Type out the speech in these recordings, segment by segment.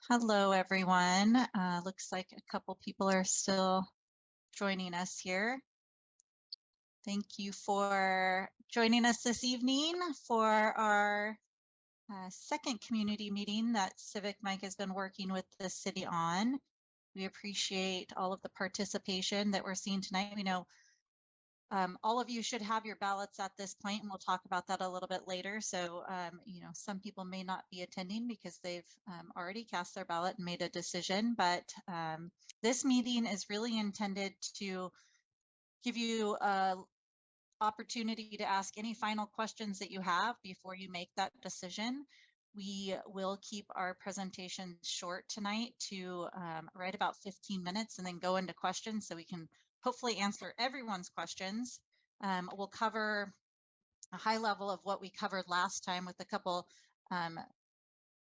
Hello, everyone. Looks like a couple people are still joining us here. Thank you for joining us this evening for our second community meeting that CivicMic has been working with the city on. We appreciate all of the participation that we're seeing tonight. We know all of you should have your ballots at this point, and we'll talk about that a little bit later. So, some people may not be attending because they've already cast their ballot and made a decision, but this meeting is really intended to give you an opportunity to ask any final questions that you have before you make that decision. We will keep our presentation short tonight to right about 15 minutes and then go into questions so we can hopefully answer everyone's questions. We'll cover a high level of what we covered last time with a couple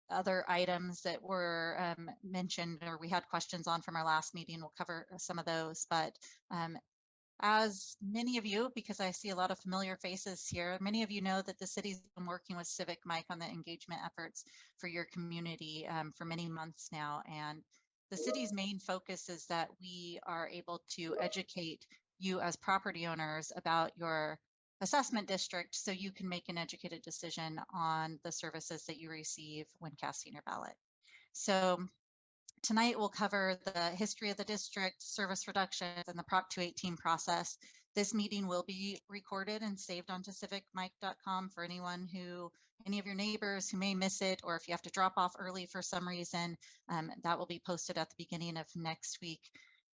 other items that were mentioned or we had questions on from our last meeting. We'll cover some of those, but as many of you, because I see a lot of familiar faces here, many of you know that the city's been working with CivicMic on the engagement efforts for your community for many months now. And the city's main focus is that we are able to educate you as property owners about your assessment district so you can make an educated decision on the services that you receive when casting your ballot. So tonight we'll cover the history of the district, service reductions, and the Prop 218 process. This meeting will be recorded and saved onto civicmic.com for any of your neighbors who may miss it, or if you have to drop off early for some reason, that will be posted at the beginning of next week.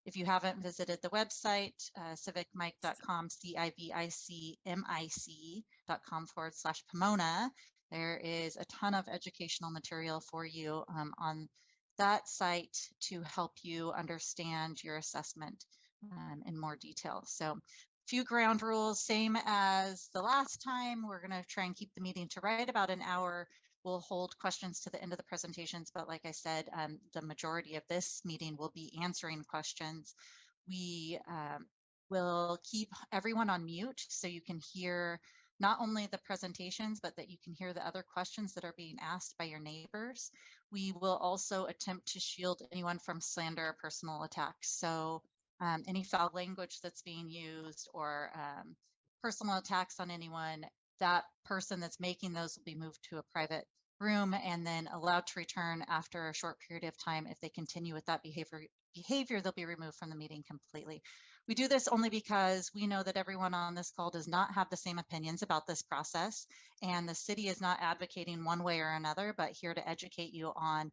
If you haven't visited the website, civicmic.com, civicmic.com/Pomona, there is a ton of educational material for you on that site to help you understand your assessment in more detail. So a few ground rules, same as the last time. We're going to try and keep the meeting to right about an hour. We'll hold questions to the end of the presentations, but like I said, the majority of this meeting will be answering questions. We will keep everyone on mute so you can hear not only the presentations, but that you can hear the other questions that are being asked by your neighbors. We will also attempt to shield anyone from slander or personal attacks. So any foul language that's being used or personal attacks on anyone, that person that's making those will be moved to a private room and then allowed to return after a short period of time. If they continue with that behavior, they'll be removed from the meeting completely. We do this only because we know that everyone on this call does not have the same opinions about this process, and the city is not advocating one way or another, but here to educate you on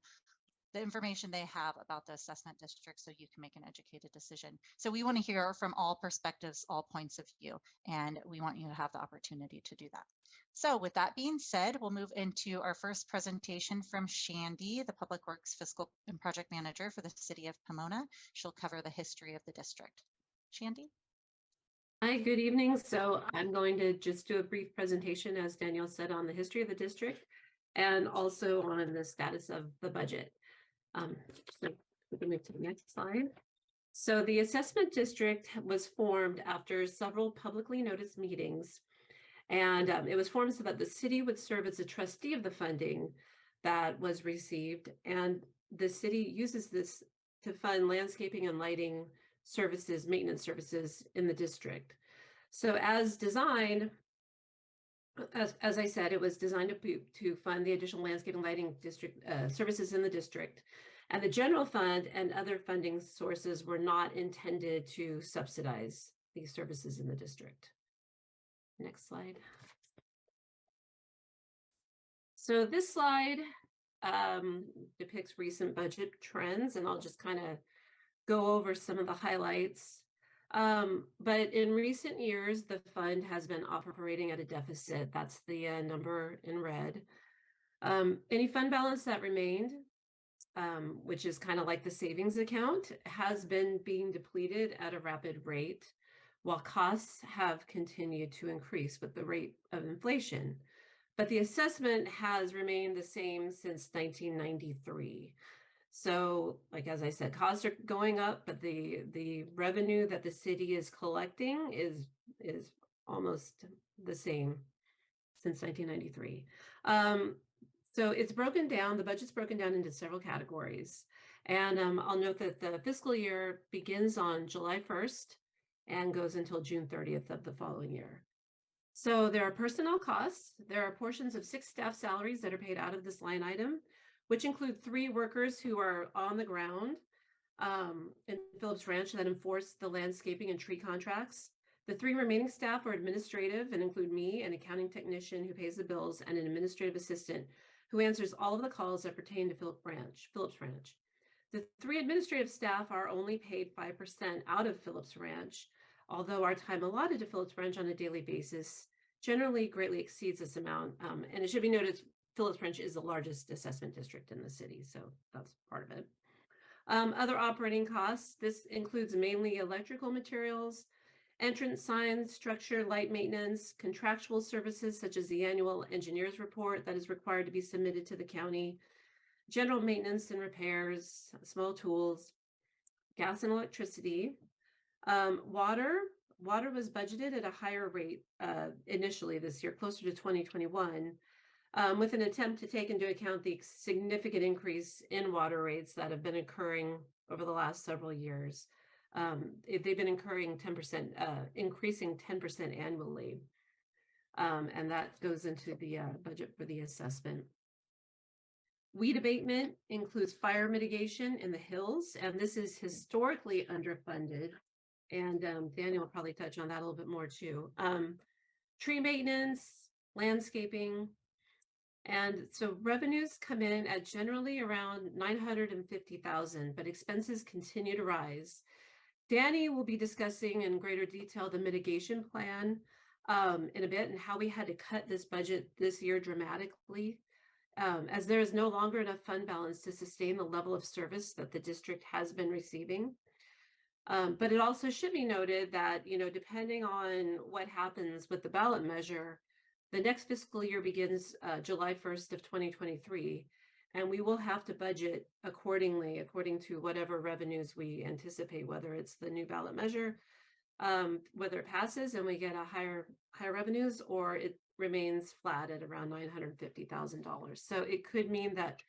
the information they have about the assessment district so you can make an educated decision. So we want to hear from all perspectives, all points of view, and we want you to have the opportunity to do that. So with that being said, we'll move into our first presentation from Shandy, the Public Works Fiscal and Project Manager for the City of Pomona. She'll cover the history of the district. Shandy? Hi, good evening. So I'm going to just do a brief presentation, as Danielle said, on the history of the district and also on the status of the budget. So we can move to the next slide. So the assessment district was formed after several publicly noticed meetings, and it was formed so that the city would serve as a trustee of the funding that was received, and the city uses this to fund landscaping and lighting services, maintenance services in the district. So as designed, as I said, it was designed to fund the additional landscape and lighting district services in the district. And the general fund and other funding sources were not intended to subsidize these services in the district. Next slide. So this slide depicts recent budget trends, and I'll just kind of go over some of the highlights. But in recent years, the fund has been operating at a deficit. That's the number in red. Any fund balance that remained, which is kind of like the savings account, has been being depleted at a rapid rate, while costs have continued to increase with the rate of inflation. But the assessment has remained the same since 1993. So, like, as I said, costs are going up, but the revenue that the city is collecting is almost the same since 1993. So it's broken down, the budget's broken down into several categories. And I'll note that the fiscal year begins on July 1st and goes until June 30th of the following year. So there are personnel costs. There are portions of 6 staff salaries that are paid out of this line item, which include 3 workers who are on the ground in Phillips Ranch that enforce the landscaping and tree contracts. The 3 remaining staff are administrative and include me, an accounting technician who pays the bills, and an administrative assistant who answers all of the calls that pertain to Phillips Ranch. The 3 administrative staff are only paid 5% out of Phillips Ranch, although our time allotted to Phillips Ranch on a daily basis generally greatly exceeds this amount. And it should be noted, Phillips Ranch is the largest assessment district in the city, so that's part of it. Other operating costs, this includes mainly electrical materials, entrance signs, structure, light maintenance, contractual services such as the annual engineer's report that is required to be submitted to the county, general maintenance and repairs, small tools, gas and electricity. Water was budgeted at a higher rate initially this year, closer to 2021, with an attempt to take into account the significant increase in water rates that have been occurring over the last several years. They've been incurring 10%, increasing 10% annually. And that goes into the budget for the assessment. Weed abatement includes fire mitigation in the hills, and this is historically underfunded. And Daniel will probably touch on that a little bit more too. Tree maintenance, landscaping, and so revenues come in at generally around $950,000, but expenses continue to rise. Danny will be discussing in greater detail the mitigation plan in a bit and how we had to cut this budget this year dramatically, as there is no longer enough fund balance to sustain the level of service that the district has been receiving. But it also should be noted that, depending on what happens with the ballot measure, the next fiscal year begins July 1st of 2023, and we will have to budget accordingly, according to whatever revenues we anticipate, whether it's the new ballot measure, whether it passes and we get a higher revenues, or it remains flat at around $950,000. So it could mean that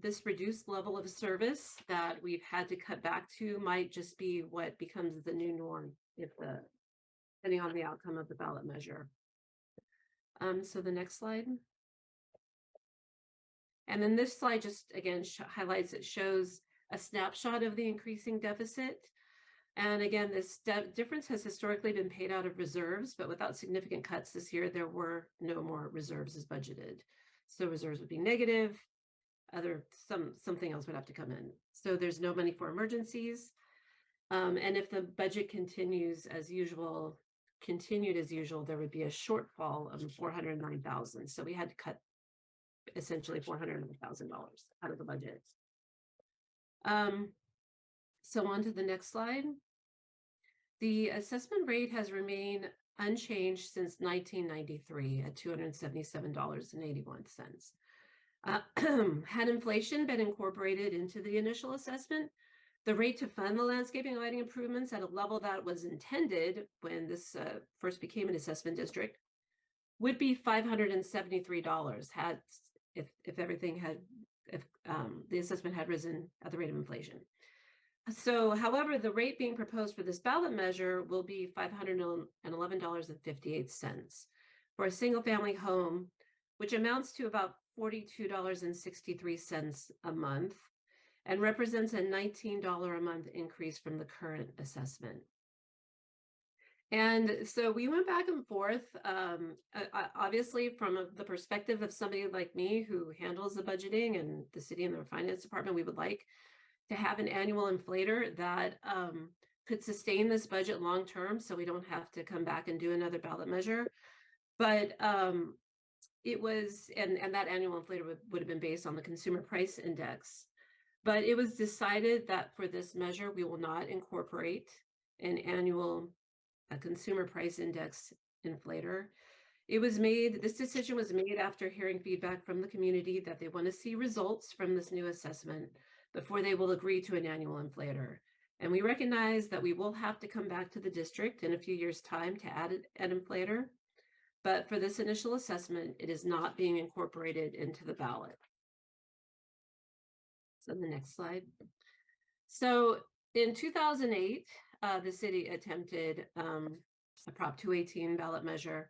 this reduced level of service that we've had to cut back to might just be what becomes the new norm, depending on the outcome of the ballot measure. So the next slide. And then this slide just again highlights, it shows a snapshot of the increasing deficit. And again, this difference has historically been paid out of reserves, but without significant cuts this year, there were no more reserves as budgeted. So reserves would be negative, something else would have to come in. So there's no money for emergencies. And if the budget continued as usual, there would be a shortfall of $409,000. So we had to cut essentially $409,000 out of the budget. So on to the next slide. The assessment rate has remained unchanged since 1993 at $277.81. Had inflation been incorporated into the initial assessment, the rate to fund the landscaping and lighting improvements at a level that was intended when this first became an assessment district would be $573 if the assessment had risen at the rate of inflation. So, however, the rate being proposed for this ballot measure will be $511.58 for a single family home, which amounts to about $42.63 a month and represents a $19 a month increase from the current assessment. And so we went back and forth, obviously from the perspective of somebody like me who handles the budgeting and the city and their finance department, we would like to have an annual inflator that could sustain this budget long term, so we don't have to come back and do another ballot measure. But it was, and that annual inflator would have been based on the consumer price index. But it was decided that for this measure, we will not incorporate an annual consumer price index inflator. This decision was made after hearing feedback from the community that they want to see results from this new assessment before they will agree to an annual inflator. And we recognize that we will have to come back to the district in a few years' time to add an inflator. But for this initial assessment, it is not being incorporated into the ballot. So the next slide. So in 2008, the city attempted a Prop 218 ballot measure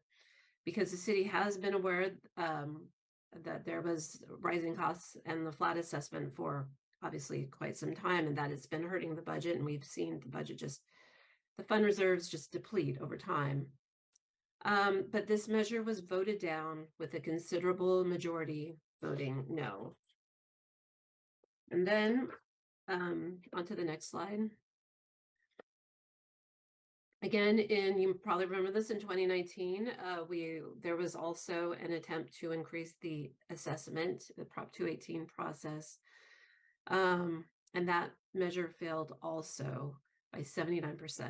because the city has been aware that there was rising costs and the flat assessment for obviously quite some time, and that it's been hurting the budget. And we've seen the budget the fund reserves just deplete over time. But this measure was voted down with a considerable majority voting no. And then on to the next slide. Again, you probably remember this in 2019, there was also an attempt to increase the assessment, the Prop 218 process. And that measure failed also by 79%.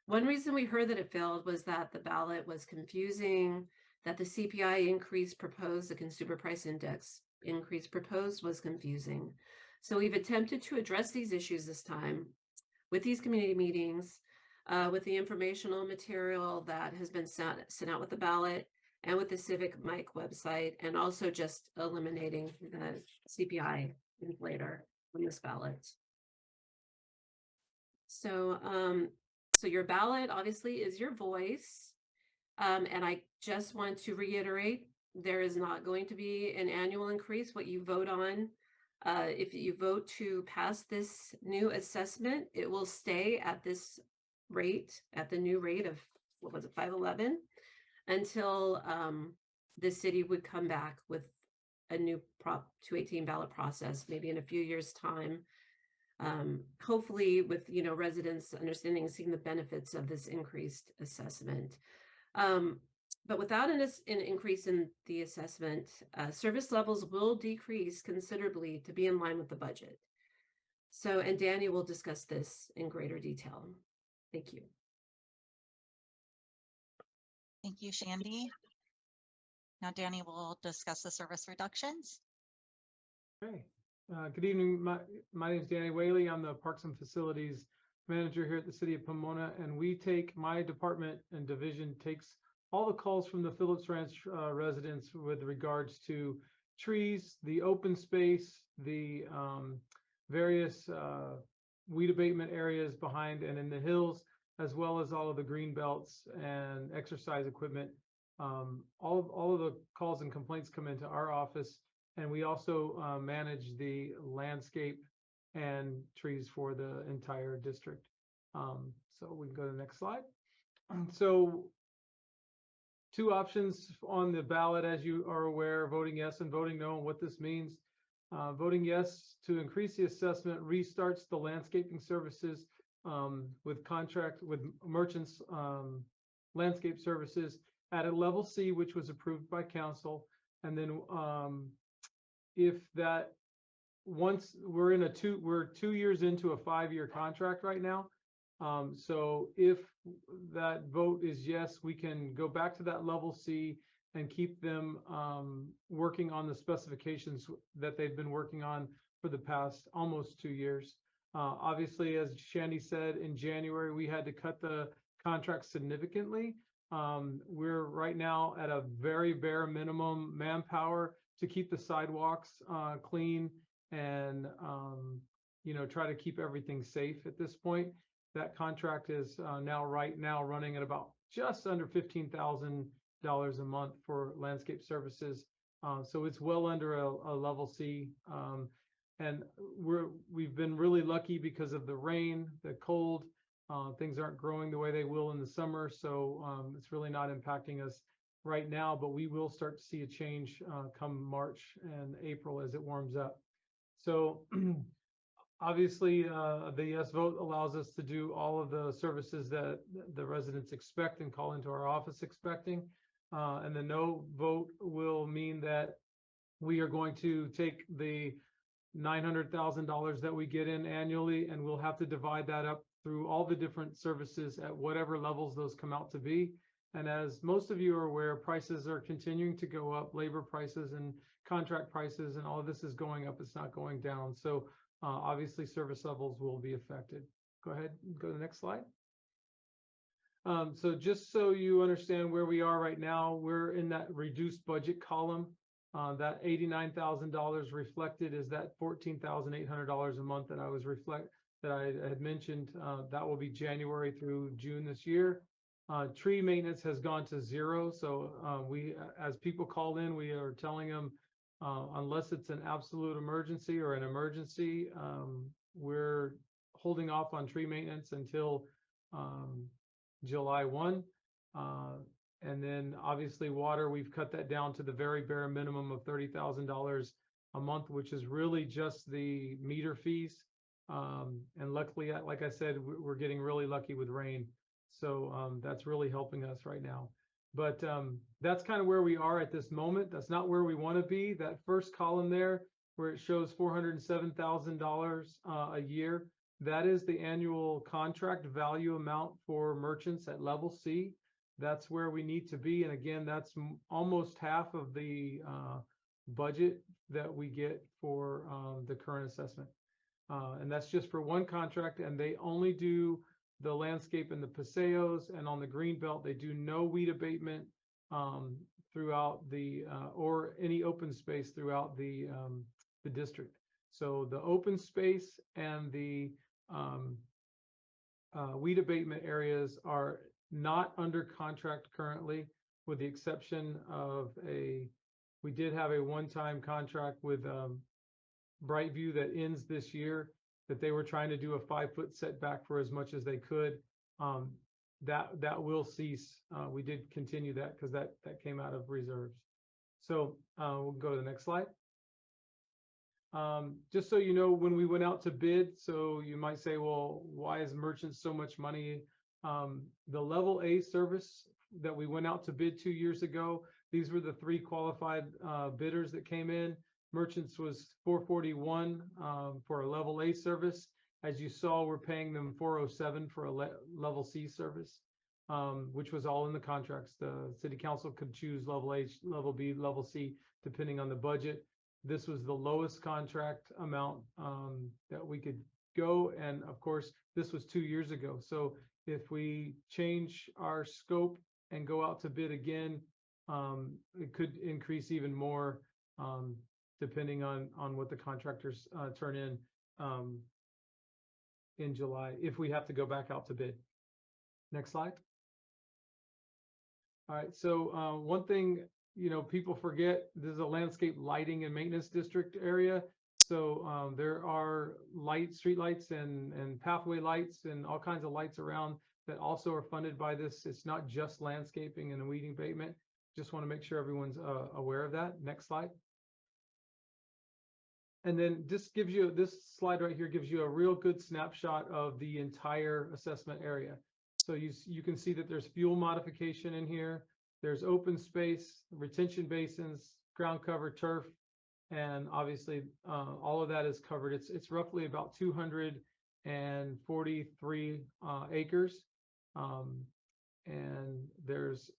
One reason we heard that it failed was that the ballot was confusing, that the CPI increase proposed, the consumer price index increase proposed was confusing. So we've attempted to address these issues this time with these community meetings, with the informational material that has been sent out with the ballot and with the CivicMic website, and also just eliminating the CPI inflator on this ballot. So, so your ballot obviously is your voice. And I just want to reiterate, there is not going to be an annual increase. What you vote on, if you vote to pass this new assessment, it will stay at this rate, at the new rate of, what was it, 511, until the city would come back with a new Prop 218 ballot process, maybe in a few years' time. Hopefully with, residents understanding and seeing the benefits of this increased assessment. But without an increase in the assessment, service levels will decrease considerably to be in line with the budget. So, and Danny will discuss this in greater detail. Thank you. Thank you, Shandy. Now Danny will discuss the service reductions. Okay. Good evening. My name is Danny Whaley. I'm the Parks and Facilities Manager here at the City of Pomona, and my department and division takes all the calls from the Phillips Ranch residents with regards to trees, the open space, the various weed abatement areas behind and in the hills, as well as all of the green belts and exercise equipment. All of the calls and complaints come into our office, and we also manage the landscape and trees for the entire district. So we can go to the next slide. So two options on the ballot, as you are aware, voting yes and voting no, and what this means. Voting yes to increase the assessment restarts the landscaping services with merchants landscape services at a level C, which was approved by council. And then if that, once we're 2 years into a 5-year contract right now. So if that vote is yes, we can go back to that level C and keep them working on the specifications that they've been working on for the past almost 2 years. Obviously, as Shandy said, in January, we had to cut the contract significantly. We're right now at a very bare minimum manpower to keep the sidewalks clean and try to keep everything safe at this point. That contract is right now running at about just under $15,000 a month for landscape services. So it's well under a level C. And we've been really lucky because of the rain, the cold. Things aren't growing the way they will in the summer, so it's really not impacting us right now, but we will start to see a change come March and April as it warms up. So obviously the yes vote allows us to do all of the services that the residents expect and call into our office expecting. And the no vote will mean that we are going to take the $900,000 that we get in annually, and we'll have to divide that up through all the different services at whatever levels those come out to be. And as most of you are aware, prices are continuing to go up, labor prices and contract prices, and all of this is going up, it's not going down. So obviously service levels will be affected. Go ahead, go to the next slide. So just so you understand where we are right now, we're in that reduced budget column. That $89,000 reflected is that $14,800 a month that I had mentioned. That will be January through June this year. Tree maintenance has gone to zero. So as people call in, we are telling them, unless it's an absolute emergency or an emergency, we're holding off on tree maintenance until July 1. And then obviously water, we've cut that down to the very bare minimum of $30,000 a month, which is really just the meter fees. And luckily, like I said, we're getting really lucky with rain. So that's really helping us right now. But that's kind of where we are at this moment. That's not where we want to be. That first column there, where it shows $407,000 a year, that is the annual contract value amount for merchants at level C. That's where we need to be. And again, that's almost half of the budget that we get for the current assessment. And that's just for one contract, and they only do the landscape in the paseos, and on the green belt, they do no weed abatement throughout the, or any open space throughout the district. So the open space and the weed abatement areas are not under contract currently, with the exception of we did have a one-time contract with Brightview that ends this year, that they were trying to do a 5-foot setback for as much as they could. That will cease. We did continue that because that came out of reserves. So we'll go to the next slide. Just so you know, when we went out to bid, so you might say, well, why is merchants so much money? The level A service that we went out to bid 2 years ago, these were the 3 qualified bidders that came in. Merchants was $441 for a level A service. As you saw, we're paying them $407 for a level C service, which was all in the contracts. The city council could choose level A, level B, level C, depending on the budget. This was the lowest contract amount that we could go. And of course, this was 2 years ago. So if we change our scope and go out to bid again, it could increase even more, depending on what the contractors turn in July, if we have to go back out to bid. Next slide. All right, so one thing, people forget, this is a landscape lighting and maintenance district area. So there are street lights and pathway lights and all kinds of lights around that also are funded by this. It's not just landscaping and weed abatement. Just want to make sure everyone's aware of that. Next slide. And then this slide right here gives you a real good snapshot of the entire assessment area. So you can see that there's fuel modification in here. There's open space, retention basins, ground cover, turf, and obviously all of that is covered. It's roughly about 243 acres, and there's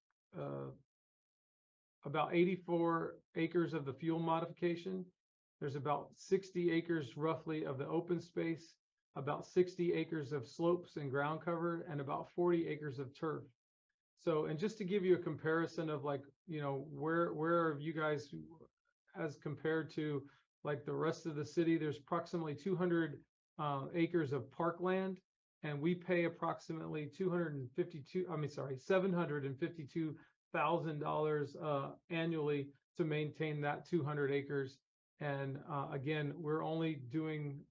about 84 acres of the fuel modification. There's about 60 acres roughly of the open space, about 60 acres of slopes and ground cover, and about 40 acres of turf. So, and just to give you a comparison of where are you guys as compared to like the rest of the city, there's approximately 200 acres of parkland, and we pay approximately $752,000 annually to maintain that 200 acres. And again, we're only doing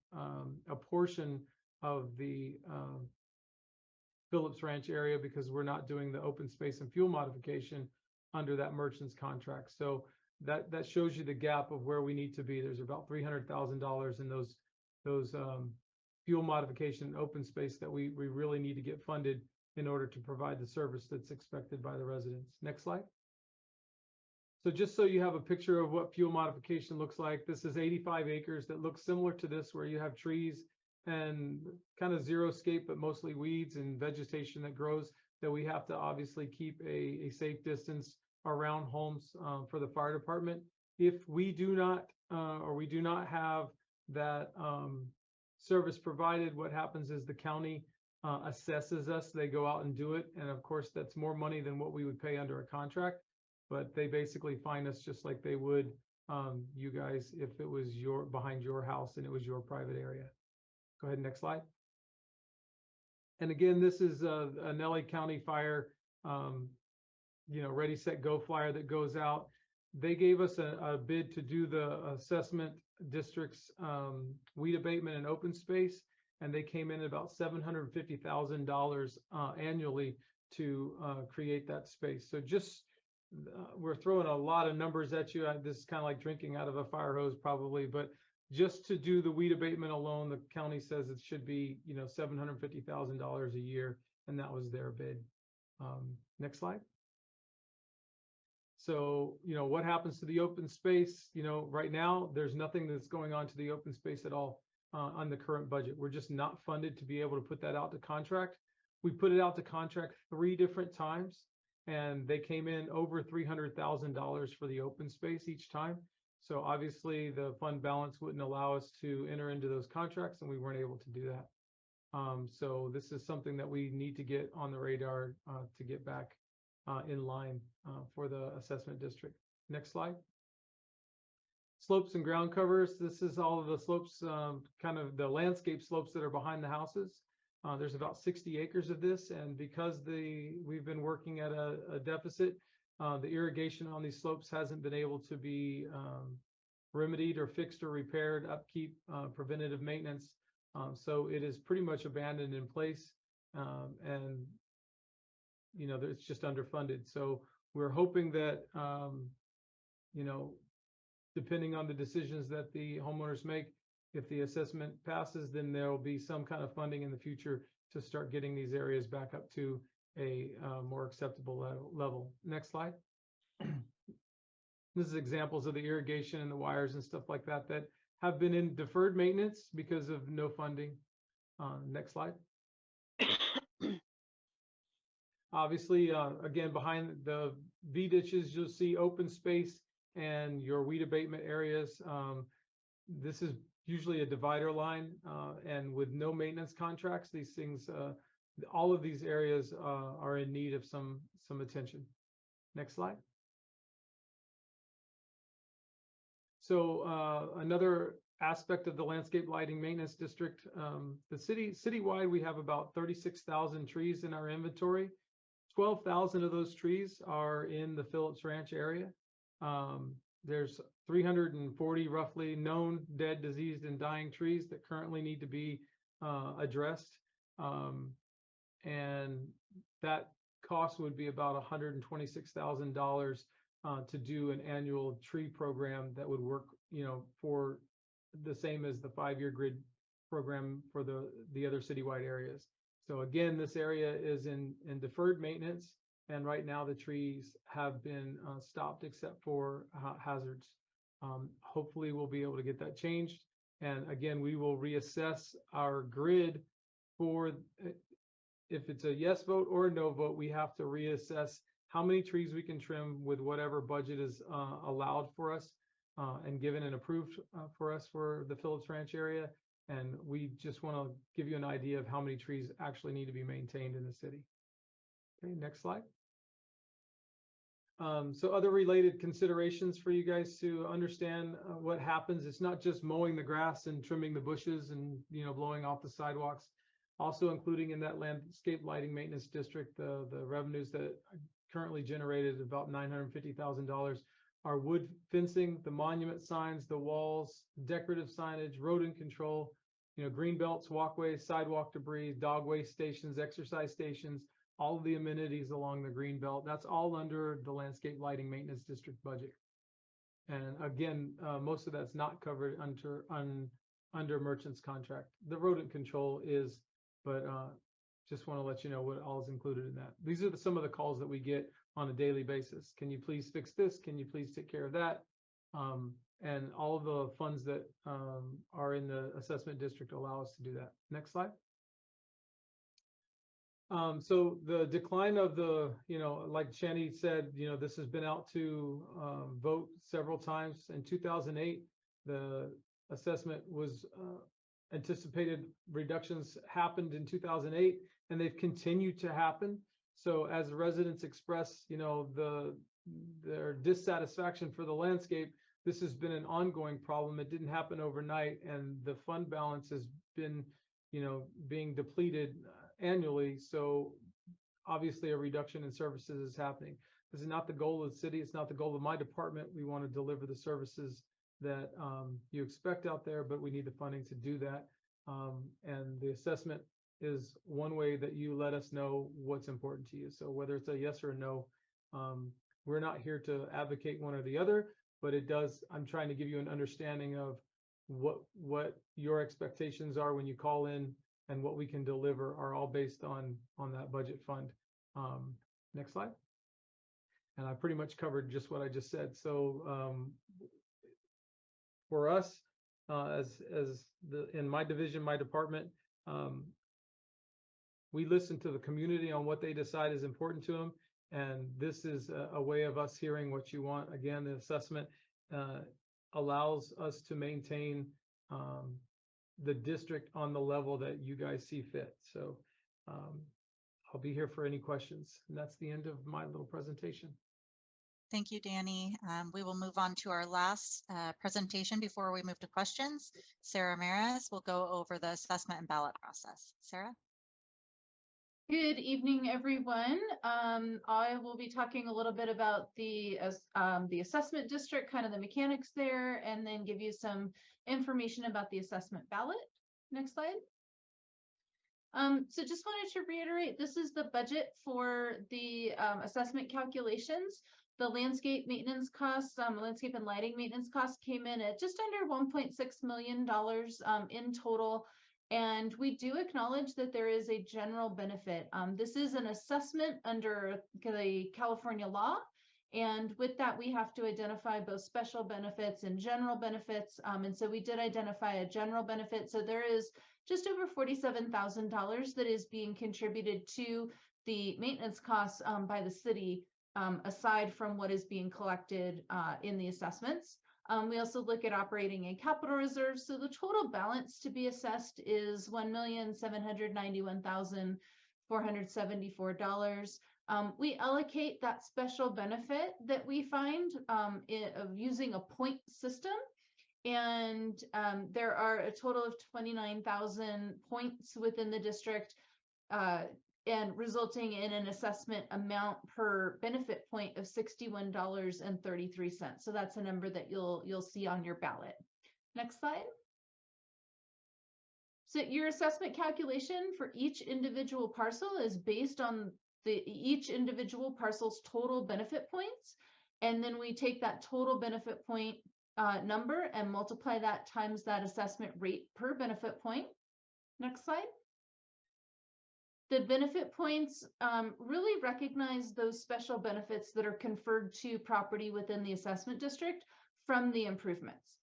a portion of the Phillips Ranch area because we're not doing the open space and fuel modification under that merchant's contract. So that shows you the gap of where we need to be. There's about $300,000 in those fuel modification and open space that we really need to get funded in order to provide the service that's expected by the residents. Next slide. So just so you have a picture of what fuel modification looks like, this is 85 acres that looks similar to this, where you have trees and kind of xeriscape, but mostly weeds and vegetation that grows, that we have to obviously keep a safe distance around homes for the fire department. If we do not have that service provided, what happens is the county assesses us. They go out and do it. And of course, that's more money than what we would pay under a contract. But they basically fine us just like they would you guys if it was behind your house and it was your private area. Go ahead, next slide. And again, this is an LA County fire, ready, set, go flyer that goes out. They gave us a bid to do the assessment district's weed abatement and open space, and they came in at about $750,000 annually to create that space. So just we're throwing a lot of numbers at you. This is kind of like drinking out of a fire hose probably, but just to do the weed abatement alone, the county says it should be, $750,000 a year, and that was their bid. Next slide. So, what happens to the open space? Right now, there's nothing that's going on to the open space at all on the current budget. We're just not funded to be able to put that out to contract. We put it out to contract 3 different times, and they came in over $300,000 for the open space each time. So obviously the fund balance wouldn't allow us to enter into those contracts, and we weren't able to do that. So this is something that we need to get on the radar to get back in line for the assessment district. Next slide. Slopes and ground covers. This is all of the slopes, kind of the landscape slopes that are behind the houses. There's about 60 acres of this, and because we've been working at a deficit, the irrigation on these slopes hasn't been able to be remedied or fixed or repaired, upkeep, preventative maintenance. So it is pretty much abandoned in place, and it's just underfunded. So we're hoping that depending on the decisions that the homeowners make, if the assessment passes, then there will be some kind of funding in the future to start getting these areas back up to a more acceptable level. Next slide. This is examples of the irrigation and the wires and stuff like that that have been in deferred maintenance because of no funding. Next slide. Obviously, again, behind the V ditches, you'll see open space and your weed abatement areas. This is usually a divider line, and with no maintenance contracts, these things, all of these areas are in need of some attention. Next slide. So another aspect of the landscape lighting maintenance district, the citywide, we have about 36,000 trees in our inventory. 12,000 of those trees are in the Phillips Ranch area. There's 340 roughly known dead, diseased, and dying trees that currently need to be addressed. And that cost would be about $126,000 to do an annual tree program that would work, for the same as the 5-year grid program for the other citywide areas. So again, this area is in deferred maintenance, and right now the trees have been stopped except for hazards. Hopefully we'll be able to get that changed. And again, we will reassess our grid for, if it's a yes vote or a no vote, we have to reassess how many trees we can trim with whatever budget is allowed for us and given and approved for us for the Phillips Ranch area. And we just want to give you an idea of how many trees actually need to be maintained in the city. Okay, next slide. So other related considerations for you guys to understand what happens. It's not just mowing the grass and trimming the bushes and blowing off the sidewalks. Also including in that landscape lighting maintenance district, the revenues that currently generated about $950,000 are wood fencing, the monument signs, the walls, decorative signage, rodent control, green belts, walkways, sidewalk debris, dog waste stations, exercise stations, all of the amenities along the green belt. That's all under the landscape lighting maintenance district budget. And again, most of that's not covered under merchant's contract. The rodent control is, but just want to let you know what all is included in that. These are some of the calls that we get on a daily basis. Can you please fix this? Can you please take care of that? And all of the funds that are in the assessment district allow us to do that. Next slide. So the decline of the, like Shani said, this has been out to vote several times. In 2008, the assessment was anticipated reductions happened in 2008, and they've continued to happen. So as the residents express, you know, their dissatisfaction for the landscape, this has been an ongoing problem. It didn't happen overnight, and the fund balance has been, you know, being depleted annually. So obviously a reduction in services is happening. This is not the goal of the city. It's not the goal of my department. We want to deliver the services that you expect out there, but we need the funding to do that. And the assessment is one way that you let us know what's important to you. So whether it's a yes or a no, we're not here to advocate one or the other, but it does, I'm trying to give you an understanding of what your expectations are when you call in, and what we can deliver are all based on that budget fund. Next slide. And I pretty much covered just what I just said. So for us, in my division, my department, we listen to the community on what they decide is important to them. And this is a way of us hearing what you want. Again, the assessment allows us to maintain the district on the level that you guys see fit. So I'll be here for any questions. And that's the end of my little presentation. Thank you, Danny. We will move on to our last presentation before we move to questions. Sarah Maris will go over the assessment and ballot process. Sarah? Good evening, everyone. I will be talking a little bit about the assessment district, kind of the mechanics there, and then give you some information about the assessment ballot. Next slide. So just wanted to reiterate, this is the budget for the assessment calculations. The landscape maintenance costs, landscape and lighting maintenance costs came in at just under $1.6 million in total. And we do acknowledge that there is a general benefit. This is an assessment under the California law. And with that, we have to identify both special benefits and general benefits. And so we did identify a general benefit. So there is just over $47,000 that is being contributed to the maintenance costs by the city, aside from what is being collected in the assessments. We also look at operating and capital reserves. So the total balance to be assessed is $1,791,474. We allocate that special benefit that we find of using a point system. And there are a total of 29,000 points within the district, and resulting in an assessment amount per benefit point of $61.33. So that's a number that you'll see on your ballot. Next slide. So your assessment calculation for each individual parcel is based on each individual parcel's total benefit points. And then we take that total benefit point number and multiply that times that assessment rate per benefit point. Next slide. The benefit points really recognize those special benefits that are conferred to property within the assessment district from the improvements.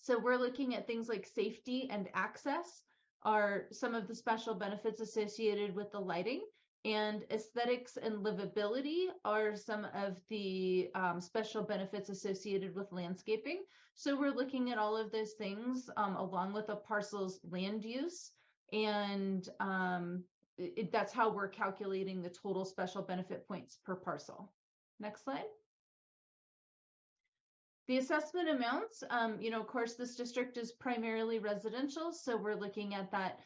So we're looking at things like safety and access are some of the special benefits associated with the lighting, and aesthetics and livability are some of the special benefits associated with landscaping. So we're looking at all of those things along with a parcel's land use, and that's how we're calculating the total special benefit points per parcel. Next slide. The assessment amounts, of course, this district is primarily residential, so we're looking at that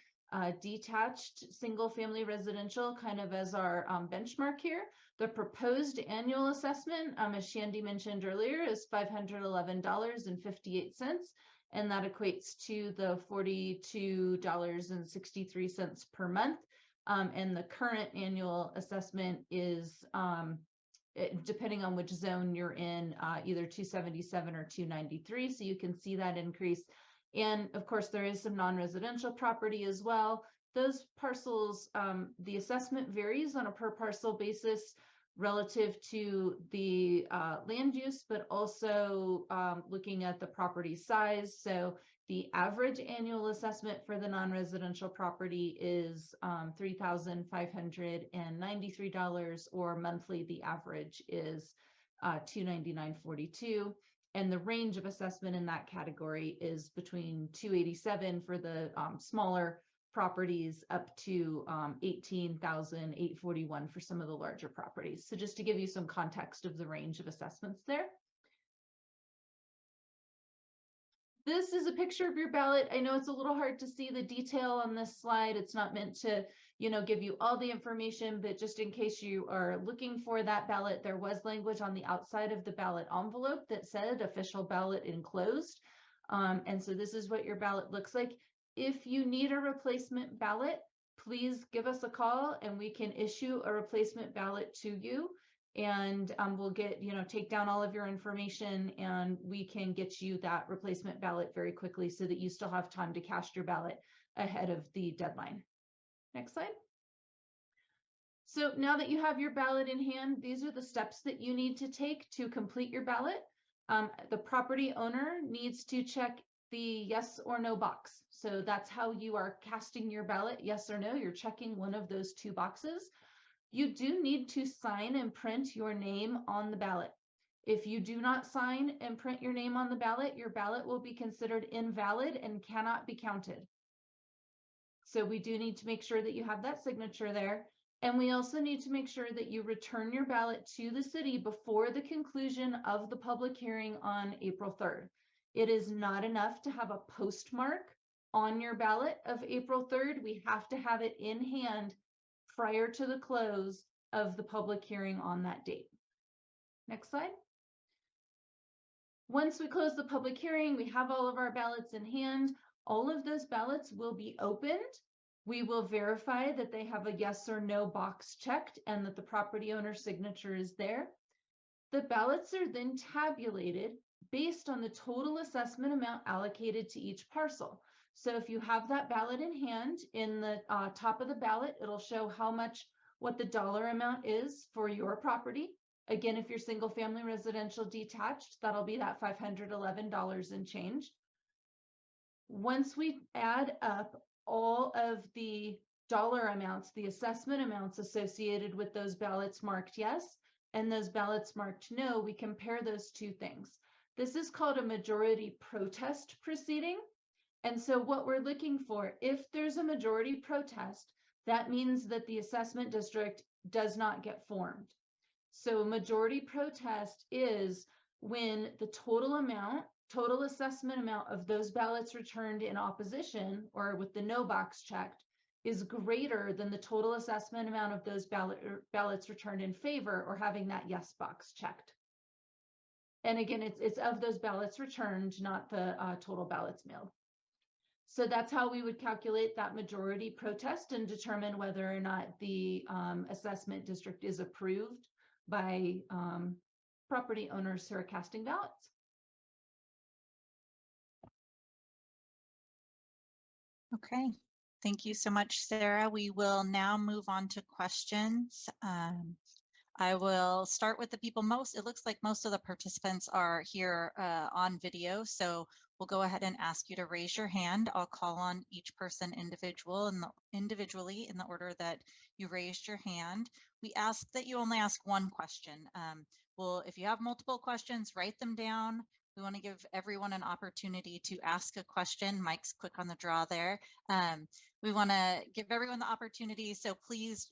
detached single family residential kind of as our benchmark here. The proposed annual assessment, as Shandy mentioned earlier, is $511.58, and that equates to the $42.63 per month. And the current annual assessment is, depending on which zone you're in, either 277 or 293. So you can see that increase. And of course, there is some non-residential property as well. Those parcels, the assessment varies on a per parcel basis relative to the land use, but also looking at the property size. So the average annual assessment for the non-residential property is $3,593, or monthly the average is $299.42. And the range of assessment in that category is between 287 for the smaller properties up to 18,841 for some of the larger properties. So just to give you some context of the range of assessments there. This is a picture of your ballot. I know it's a little hard to see the detail on this slide. It's not meant to, give you all the information, but just in case you are looking for that ballot, there was language on the outside of the ballot envelope that said official ballot enclosed. And so this is what your ballot looks like. If you need a replacement ballot, please give us a call and we can issue a replacement ballot to you. And we'll get, take down all of your information and we can get you that replacement ballot very quickly so that you still have time to cast your ballot ahead of the deadline. Next slide. So now that you have your ballot in hand, these are the steps that you need to take to complete your ballot. The property owner needs to check the yes or no box. So that's how you are casting your ballot, yes or no. You're checking one of those two boxes. You do need to sign and print your name on the ballot. If you do not sign and print your name on the ballot, your ballot will be considered invalid and cannot be counted. So we do need to make sure that you have that signature there. And we also need to make sure that you return your ballot to the city before the conclusion of the public hearing on April 3rd. It is not enough to have a postmark on your ballot of April 3rd. We have to have it in hand prior to the close of the public hearing on that date. Next slide. Once we close the public hearing, we have all of our ballots in hand. All of those ballots will be opened. We will verify that they have a yes or no box checked and that the property owner's signature is there. The ballots are then tabulated based on the total assessment amount allocated to each parcel. So if you have that ballot in hand, in the top of the ballot, it'll show what the dollar amount is for your property. Again, if you're single family residential detached, that'll be that $511 and change. Once we add up all of the dollar amounts, the assessment amounts associated with those ballots marked yes and those ballots marked no, we compare those two things. This is called a majority protest proceeding. And so what we're looking for, if there's a majority protest, that means that the assessment district does not get formed. So a majority protest is when the total assessment amount of those ballots returned in opposition or with the no box checked is greater than the total assessment amount of those ballots returned in favor or having that yes box checked. And again, it's of those ballots returned, not the total ballots mailed. So that's how we would calculate that majority protest and determine whether or not the assessment district is approved by property owners who are casting ballots. Okay, thank you so much, Sarah. We will now move on to questions. I will start with the people it looks like most of the participants are here on video, so we'll go ahead and ask you to raise your hand. I'll call on each person individually in the order that you raised your hand. We ask that you only ask one question. Well, if you have multiple questions, write them down. We want to give everyone an opportunity to ask a question. Mike's quick on the draw there. We want to give everyone the opportunity, so please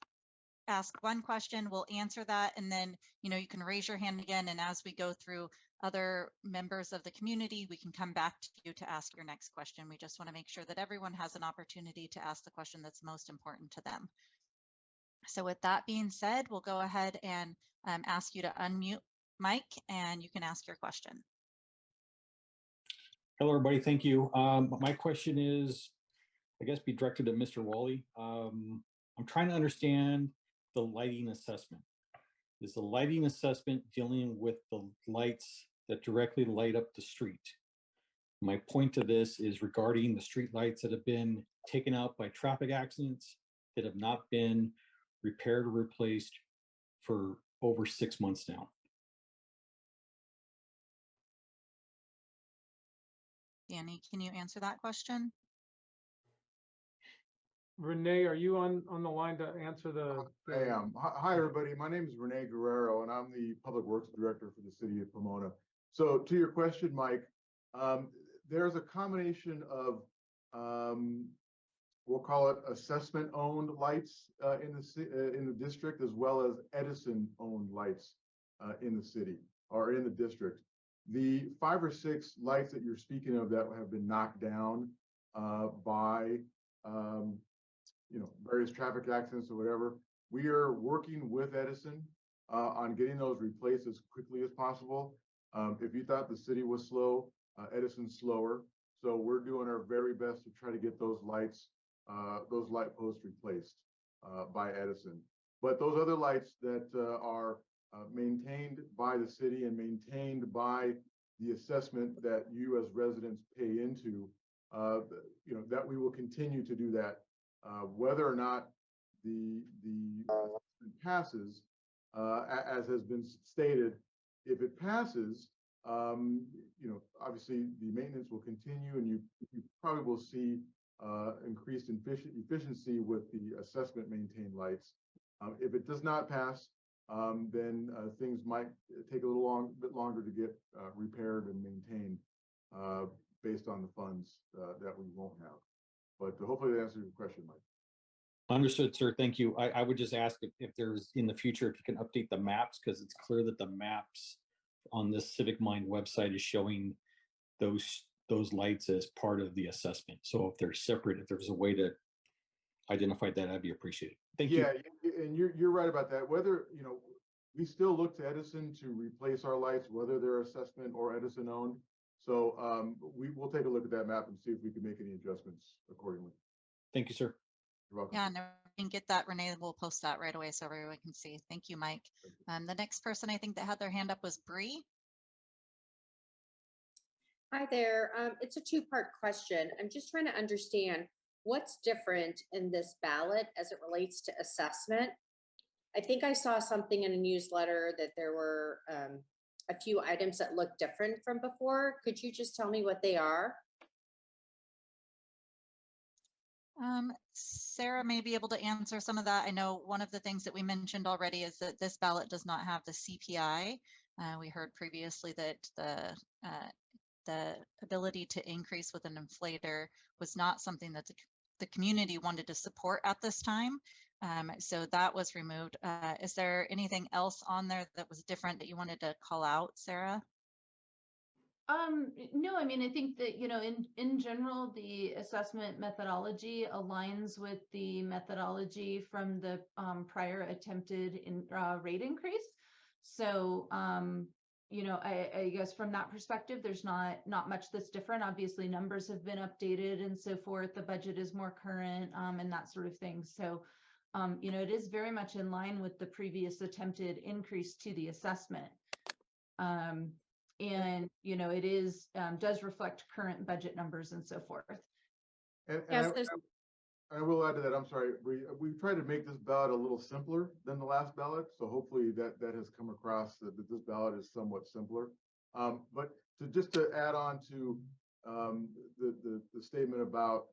ask one question, we'll answer that, and then you can raise your hand again, and as we go through other members of the community, we can come back to you to ask your next question. We just want to make sure that everyone has an opportunity to ask the question that's most important to them. So with that being said, we'll go ahead and ask you to unmute Mike, and you can ask your question. Hello, everybody. Thank you. My question is, I guess, be directed at Mr. Wally. I'm trying to understand the lighting assessment. Is the lighting assessment dealing with the lights that directly light up the street? My point to this is regarding the street lights that have been taken out by traffic accidents that have not been repaired or replaced for over 6 months now. Danny, can you answer that question? Renee, are you on the line to answer the? I am. Hi, everybody. My name is Renee Guerrero, and I'm the Public Works Director for the City of Pomona. So to your question, Mike, there's a combination of, we'll call it assessment-owned lights in the district, as well as Edison-owned lights in the city or in the district. The 5 or 6 lights that you're speaking of that have been knocked down by various traffic accidents or whatever, we are working with Edison on getting those replaced as quickly as possible. If you thought the city was slow, Edison's slower. So we're doing our very best to try to get those light posts replaced by Edison. But those other lights that are maintained by the city and maintained by the assessment that you as residents pay into, that we will continue to do that. Whether or not the passes, as has been stated, if it passes, obviously the maintenance will continue, and you probably will see increased efficiency with the assessment maintained lights. If it does not pass, then things might take a bit longer to get repaired and maintained based on the funds that we won't have. But hopefully that answers your question, Mike. Understood, sir. Thank you. I would just ask if there's in the future, if you can update the maps, because it's clear that the maps on this CivicMind website is showing those lights as part of the assessment. So if they're separate, if there's a way to identify that, I'd be appreciated. Thank you. Yeah, and you're right about that. Whether, we still look to Edison to replace our lights, whether they're assessment or Edison owned. So we will take a look at that map and see if we can make any adjustments accordingly. Thank you, sir. You're welcome. Yeah, and if we can get that, Renee will post that right away so everyone can see. Thank you, Mike. The next person I think that had their hand up was Bree. Hi there. It's a two-part question. I'm just trying to understand what's different in this ballot as it relates to assessment. I think I saw something in a newsletter that there were a few items that look different from before. Could you just tell me what they are? Sarah may be able to answer some of that. I know one of the things that we mentioned already is that this ballot does not have the CPI. We heard previously that the ability to increase with an inflator was not something that the community wanted to support at this time. So that was removed. Is there anything else on there that was different that you wanted to call out, Sarah? No, I mean, I think that, in general, the assessment methodology aligns with the methodology from the prior attempted rate increase. So, I guess from that perspective, there's not much that's different. Obviously, numbers have been updated and so forth. The budget is more current and that sort of thing. So, it is very much in line with the previous attempted increase to the assessment. And it is does reflect current budget numbers and so forth. And Yes, I will add to that. I'm sorry. We tried to make this ballot a little simpler than the last ballot, so hopefully that has come across that this ballot is somewhat simpler. But to add on to the statement about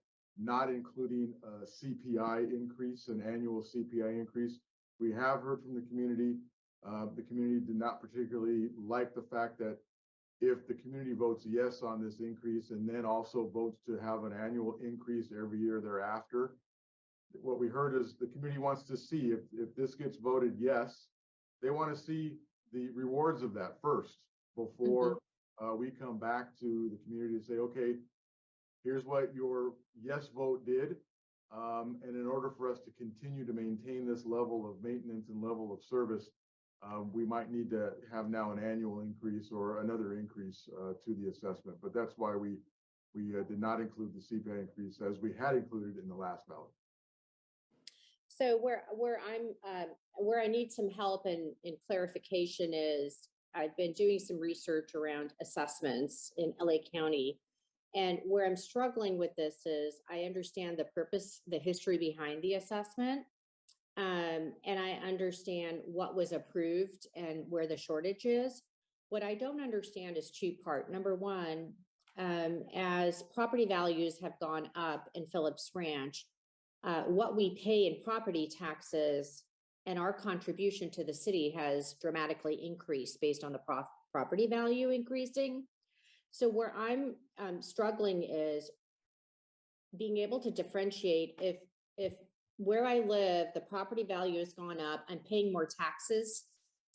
not including a CPI increase, an annual CPI increase, we have heard from the community. The community did not particularly like the fact that if the community votes yes on this increase and then also votes to have an annual increase every year thereafter, what we heard is the community wants to see if this gets voted yes, they want to see the rewards of that first before we come back to the community and say, okay, here's what your yes vote did. And in order for us to continue to maintain this level of maintenance and level of service, we might need to have now an annual increase or another increase to the assessment. But that's why we did not include the CPI increase as we had included in the last ballot. So where I need some help and clarification is I've been doing some research around assessments in LA County. And where I'm struggling with this is I understand the purpose, the history behind the assessment. And I understand what was approved and where the shortage is. What I don't understand is two-part. Number one, as property values have gone up in Phillips Ranch, what we pay in property taxes and our contribution to the city has dramatically increased based on the property value increasing. So where I'm struggling is being able to differentiate if where I live, the property value has gone up, I'm paying more taxes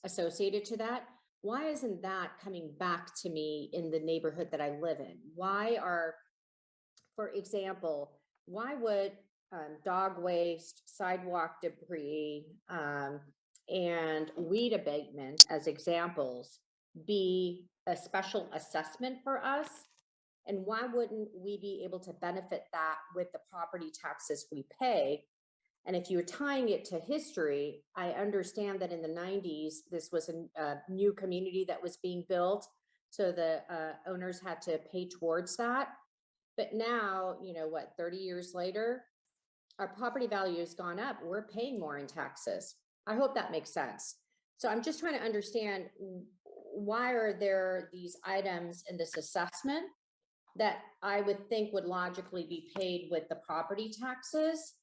associated to that. Why isn't that coming back to me in the neighborhood that I live in? Why are, for example, why would dog waste, sidewalk debris, and weed abatement as examples be a special assessment for us? And why wouldn't we be able to benefit that with the property taxes we pay? And if you're tying it to history, I understand that in the 90s, this was a new community that was being built. So the owners had to pay towards that. But now, you know what, 30 years later, our property value has gone up. We're paying more in taxes. I hope that makes sense. So I'm just trying to understand, why are there these items in this assessment that I would think would logically be paid with the property taxes?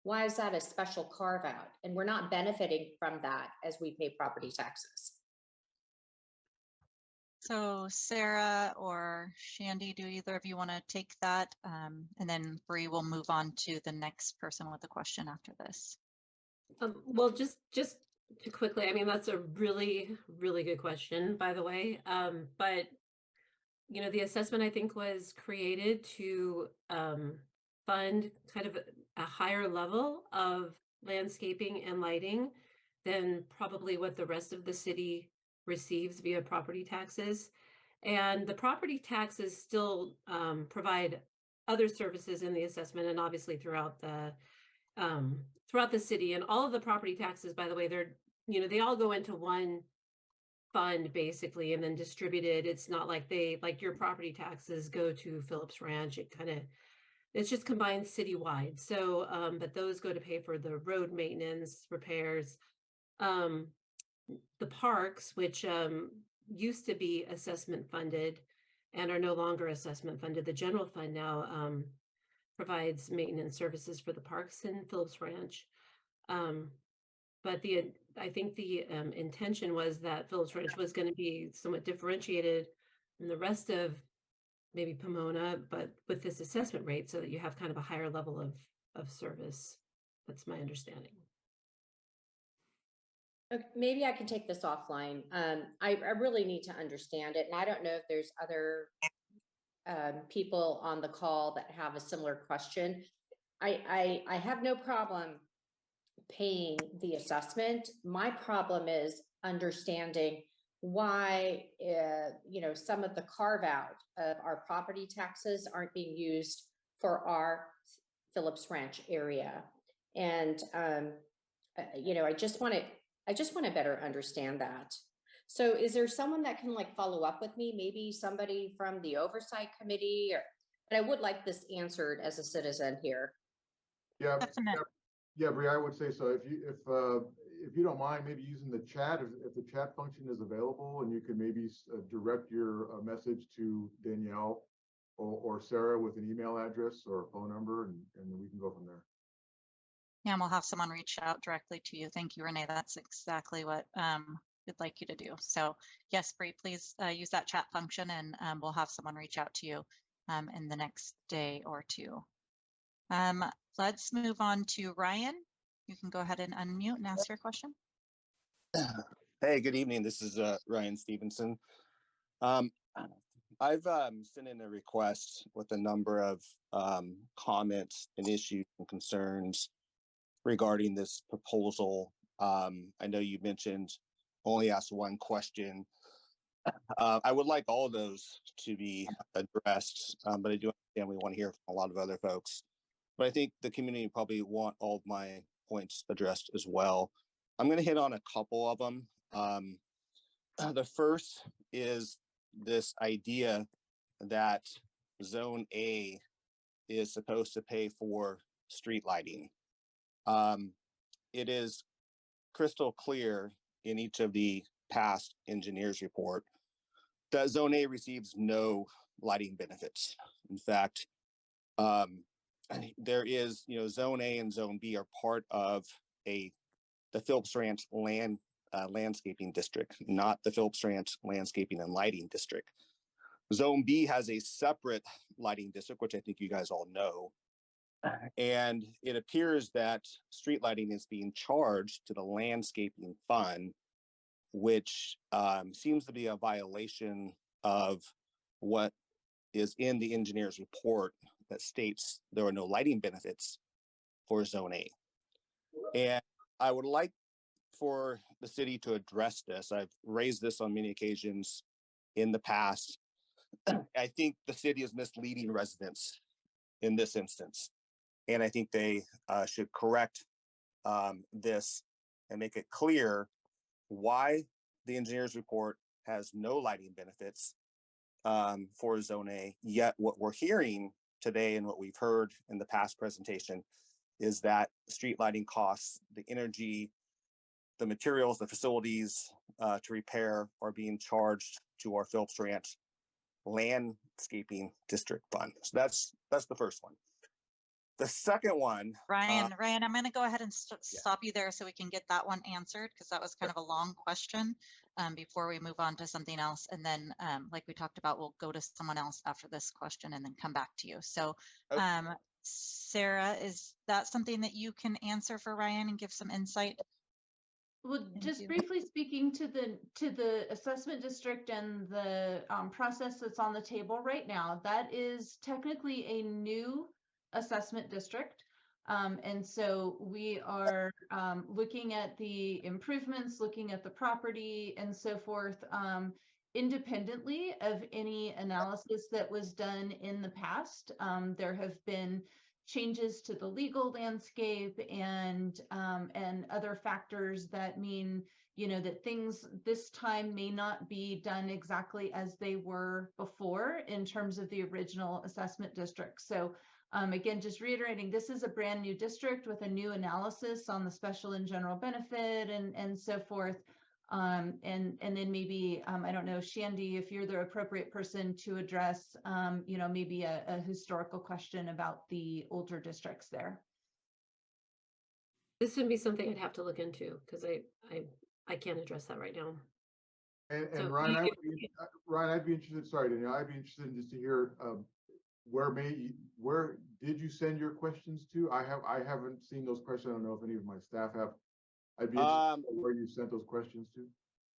Why is that a special carve out? And we're not benefiting from that as we pay property taxes. So Sarah or Shandy, do either of you want to take that? And then Bree will move on to the next person with a question after this. Well, just to quickly, I mean, that's a really, really good question, by the way. But you know, the assessment I think was created to fund kind of a higher level of landscaping and lighting than probably what the rest of the city receives via property taxes. And the property taxes still provide other services in the assessment and obviously throughout the city. And all of the property taxes, by the way, they're, you know, they all go into one fund basically and then distributed. It's not like your property taxes go to Phillips Ranch. It's just combined citywide. So, but those go to pay for the road maintenance, repairs, the parks, which used to be assessment funded and are no longer assessment funded. The general fund now provides maintenance services for the parks in Phillips Ranch. But I think the intention was that Phillips Ranch was going to be somewhat differentiated from the rest of maybe Pomona, but with this assessment rate so that you have kind of a higher level of service. That's my understanding. Okay, maybe I can take this offline. I really need to understand it. And I don't know if there's other people on the call that have a similar question. I have no problem paying the assessment. My problem is understanding why, you know, some of the carve out of our property taxes aren't being used for our Phillips Ranch area. And, you know, I just want to better understand that. So is there someone that can like follow up with me? Maybe somebody from the oversight committee, but I would like this answered as a citizen here. Yeah, Definitely. yeah, Bree, I would say so. If you don't mind, maybe using the chat, if the chat function is available, and you can maybe direct your message to Danielle or Sarah with an email address or a phone number, and then we can go from there. Yeah, and we'll have someone reach out directly to you. Thank you, Renee. That's exactly what we'd like you to do. So yes, Bree, please use that chat function, and we'll have someone reach out to you in the next day or two. Let's move on to Ryan. You can go ahead and unmute and ask your question. Hey, good evening. This is Ryan Stevenson. I've sent in a request with a number of comments and issues and concerns regarding this proposal. I know you mentioned only asked one question. I would like all of those to be addressed, but I do understand we want to hear from a lot of other folks. But I think the community probably want all of my points addressed as well. I'm going to hit on a couple of them. The first is this idea that Zone A is supposed to pay for street lighting. It is crystal clear in each of the past engineers report that Zone A receives no lighting benefits. In fact, there is, Zone A and Zone B are part of the Phillips Ranch land landscaping district, not the Phillips Ranch landscaping and lighting district. Zone B has a separate lighting district, which I think you guys all know. And it appears that street lighting is being charged to the landscaping fund, which seems to be a violation of what is in the engineer's report that states there are no lighting benefits for Zone A. And I would like for the city to address this. I've raised this on many occasions in the past. I think the city is misleading residents in this instance. And I think they should correct this and make it clear why the engineer's report has no lighting benefits for Zone A, yet what we're hearing today and what we've heard in the past presentation is that street lighting costs, the energy, the materials, the facilities to repair are being charged to our Phillips Ranch landscaping district fund. So that's the first one. The second one, Ryan, I'm going to go ahead and stop you there so we can get that one answered, because that was kind of a long question before we move on to something else. And then, like we talked about, we'll go to someone else after this question and then come back to you. So, Sarah, is that something that you can answer for Ryan and give some insight? Well, just briefly speaking to the assessment district and the process that's on the table right now, that is technically a new assessment district. And so we are looking at the improvements, looking at the property and so forth, independently of any analysis that was done in the past. There have been changes to the legal landscape and other factors that mean, you know, that things this time may not be done exactly as they were before in terms of the original assessment district. So again, just reiterating, this is a brand new district with a new analysis on the special and general benefit and so forth. And then maybe, I don't know, Shandy, if you're the appropriate person to address, you know, maybe a historical question about the older districts there. This would be something I'd have to look into because I can't address that right now. And So Ryan, I'd be interested, sorry, Danielle, I'd be interested in just to hear where did you send your questions to? I haven't seen those questions. I don't know if any of my staff have. I'd be interested in where you sent those questions to.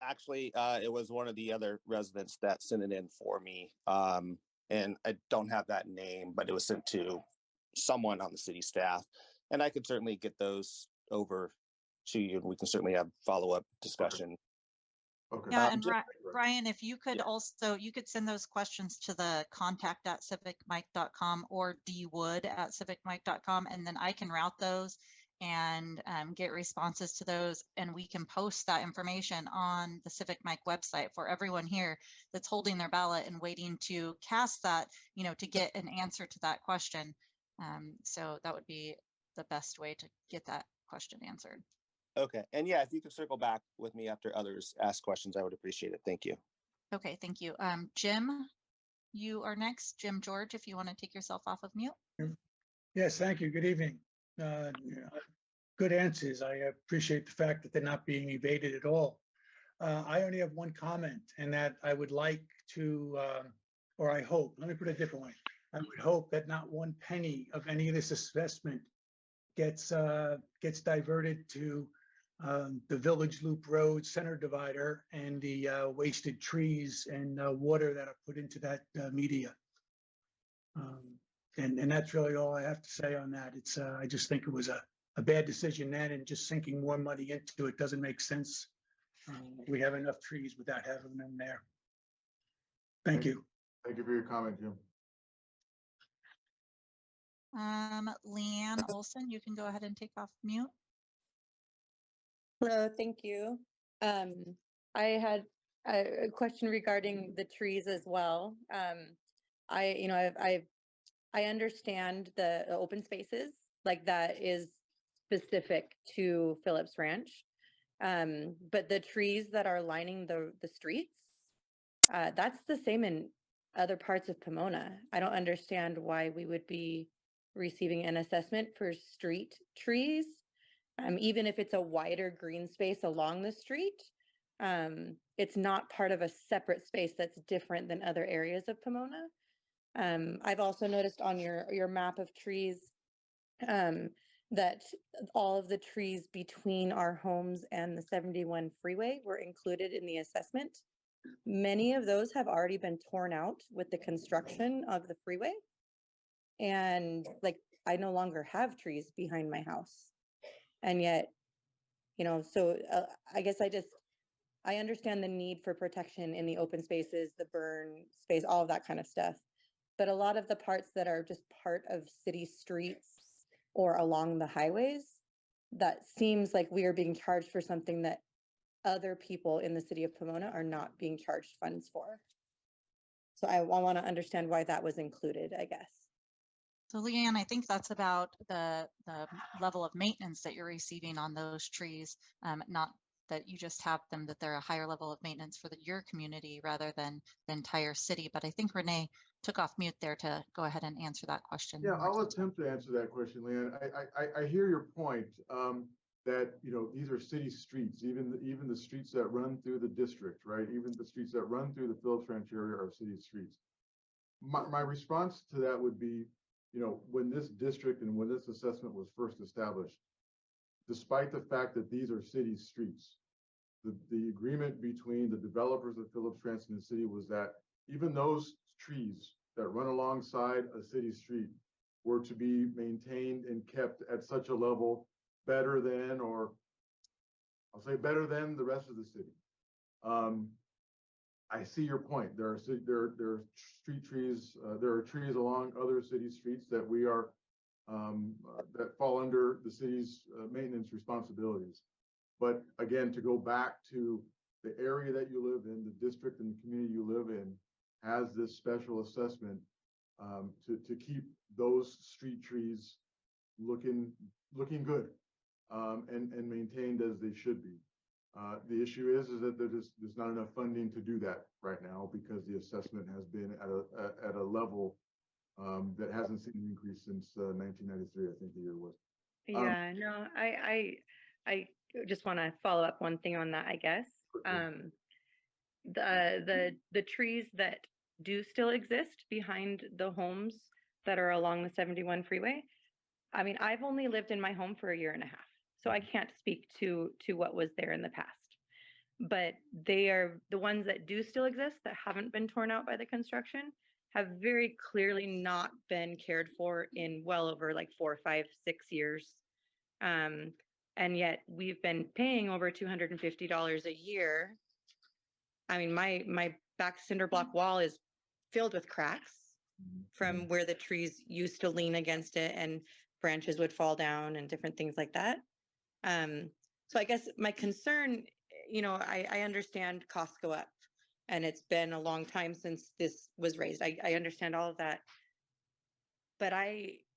Actually, it was one of the other residents that sent it in for me. And I don't have that name, but it was sent to someone on the city staff. And I could certainly get those over to you, and we can certainly have follow-up discussion. Okay. Yeah, and Brian, if you could also, you could send those questions to the contact@civicmic.com or dwood@civicmic.com, and then I can route those and get responses to those, and we can post that information on the CivicMic website for everyone here that's holding their ballot and waiting to cast that, you know, to get an answer to that question. So that would be the best way to get that question answered. Okay. And yeah, if you could circle back with me after others ask questions, I would appreciate it. Thank you. Okay, thank you. Jim, you are next. Jim George, if you want to take yourself off of mute. Yes, thank you. Good evening. Good answers. I appreciate the fact that they're not being evaded at all. I only have one comment, and that I would like to, or I hope, let me put it a different way. I would hope that not one penny of any of this assessment gets diverted to the Village Loop Road center divider and the wasted trees and water that are put into that media. And that's really all I have to say on that. It's I just think it was a bad decision then, and just sinking more money into it doesn't make sense. We have enough trees without having them there. Thank you. Thank you for your comment, Jim. Leanne Olson, you can go ahead and take off mute. Hello, thank you. I had a question regarding the trees as well. I understand the open spaces, like that is specific to Phillips Ranch. But the trees that are lining the streets, that's the same in other parts of Pomona. I don't understand why we would be receiving an assessment for street trees Even if it's a wider green space along the street, it's not part of a separate space that's different than other areas of Pomona. I've also noticed on your map of trees that all of the trees between our homes and the 71 freeway were included in the assessment. Many of those have already been torn out with the construction of the freeway. And like, I no longer have trees behind my house. And yet, so I guess I understand the need for protection in the open spaces, the burn space, all of that kind of stuff. But a lot of the parts that are just part of city streets or along the highways, that seems like we are being charged for something that other people in the city of Pomona are not being charged funds for. So I want to understand why that was included, I guess. So Leanne, I think that's about the level of maintenance that you're receiving on those trees, not that you just have them, that they're a higher level of maintenance for your community rather than the entire city. But I think Renee took off mute there to go ahead and answer that question. Yeah, I'll attempt to answer that question, Leanne. I hear your point that, these are city streets, even the streets that run through the district, right? Even the streets that run through the Phillips Ranch area are city streets. My response to that would be, when this district and when this assessment was first established, despite the fact that these are city streets, the agreement between the developers of Phillips Ranch and the city was that even those trees that run alongside a city street were to be maintained and kept at such a level better than, or I'll say better than the rest of the city. I see your point. There are street trees. There are trees along other city streets that we are that fall under the city's maintenance responsibilities. But again, to go back to the area that you live in, the district and the community you live in has this special assessment to keep those street trees looking good and maintained as they should be. The issue is that there's not enough funding to do that right now because the assessment has been at a level that hasn't seen an increase since 1993, I think the year was. Yeah, no, I just want to follow up one thing on that, I guess. The trees that do still exist behind the homes that are along the 71 freeway. I mean, I've only lived in my home for a year and a half, so I can't speak to what was there in the past. But they are the ones that do still exist that haven't been torn out by the construction have very clearly not been cared for in well over like 4, 5, 6 years. And yet we've been paying over $250 a year. I mean, my back cinder block wall is filled with cracks from where the trees used to lean against it and branches would fall down and different things like that. So I guess my concern, I understand costs go up and it's been a long time since this was raised. I understand all of that. But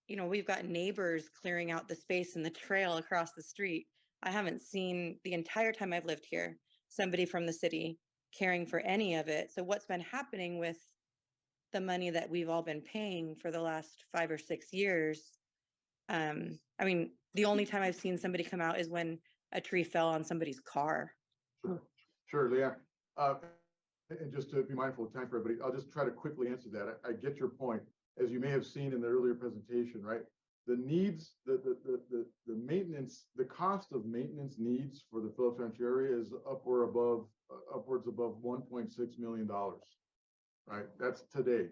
we've got neighbors clearing out the space in the trail across the street. I haven't seen the entire time I've lived here, somebody from the city caring for any of it. So what's been happening with the money that we've all been paying for the last 5 or 6 years? I mean, the only time I've seen somebody come out is when a tree fell on somebody's car. Sure, Leah. And just to be mindful of time for everybody, I'll just try to quickly answer that. I get your point. As you may have seen in the earlier presentation, right? The needs, the maintenance, the cost of maintenance needs for the Phillips Ranch area is upwards above $1.6 million, right? That's today.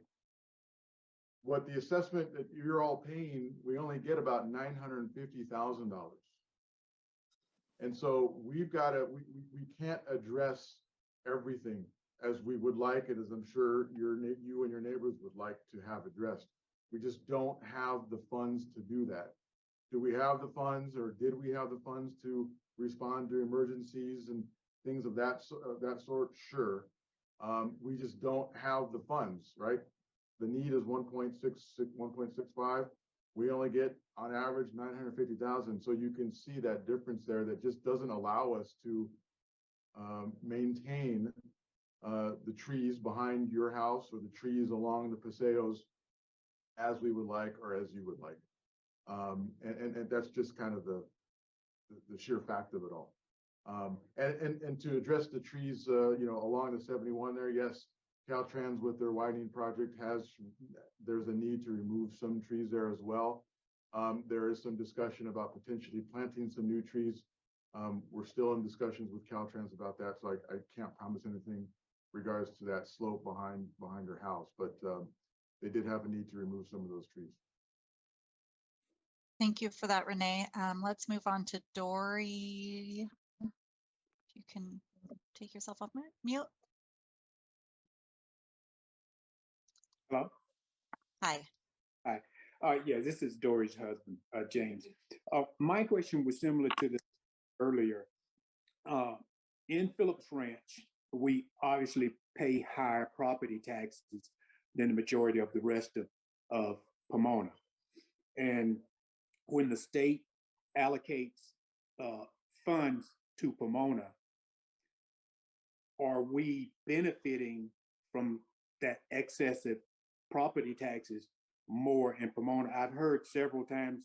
What the assessment that you're all paying, we only get about $950,000. And so we can't address everything as we would like it, as I'm sure you and your neighbors would like to have addressed. We just don't have the funds to do that. Do we have the funds, or did we have the funds to respond to emergencies and things of that sort? Sure. We just don't have the funds, right? The need is 1.65. We only get on average 950,000. So you can see that difference there that just doesn't allow us to maintain the trees behind your house or the trees along the paseos as we would like or as you would like. And that's just kind of the sheer fact of it all. And to address the trees, along the 71 there, yes, Caltrans with their widening project there's a need to remove some trees there as well. There is some discussion about potentially planting some new trees. We're still in discussions with Caltrans about that, so I can't promise anything regards to that slope behind her house, but they did have a need to remove some of those trees. Thank you for that, Renee. Let's move on to Dory. If you can take yourself off mute. Hello? Hi. Hi. Yeah, this is Dory's husband, James. My question was similar to this earlier. In Phillips Ranch, we obviously pay higher property taxes than the majority of the rest of Pomona. And when the state allocates funds to Pomona, are we benefiting from that excessive property taxes more in Pomona? I've heard several times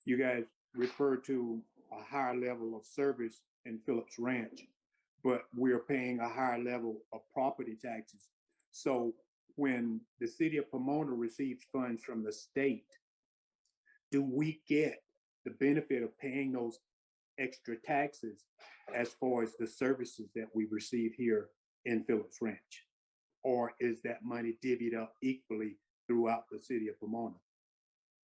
you guys refer to a higher level of service in Phillips Ranch, but we're paying a higher level of property taxes. So when the city of Pomona receives funds from the state, do we get the benefit of paying those extra taxes as far as the services that we receive here in Phillips Ranch? Or is that money divvied up equally throughout the city of Pomona?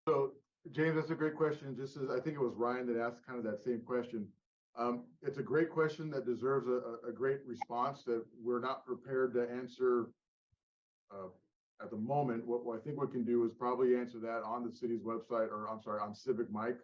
So, James, that's a great question. Just as I think it was Ryan that asked kind of that same question. It's a great question that deserves a great response that we're not prepared to answer at the moment. What I think we can do is probably answer that on the city's website, or I'm sorry, on CivicMic,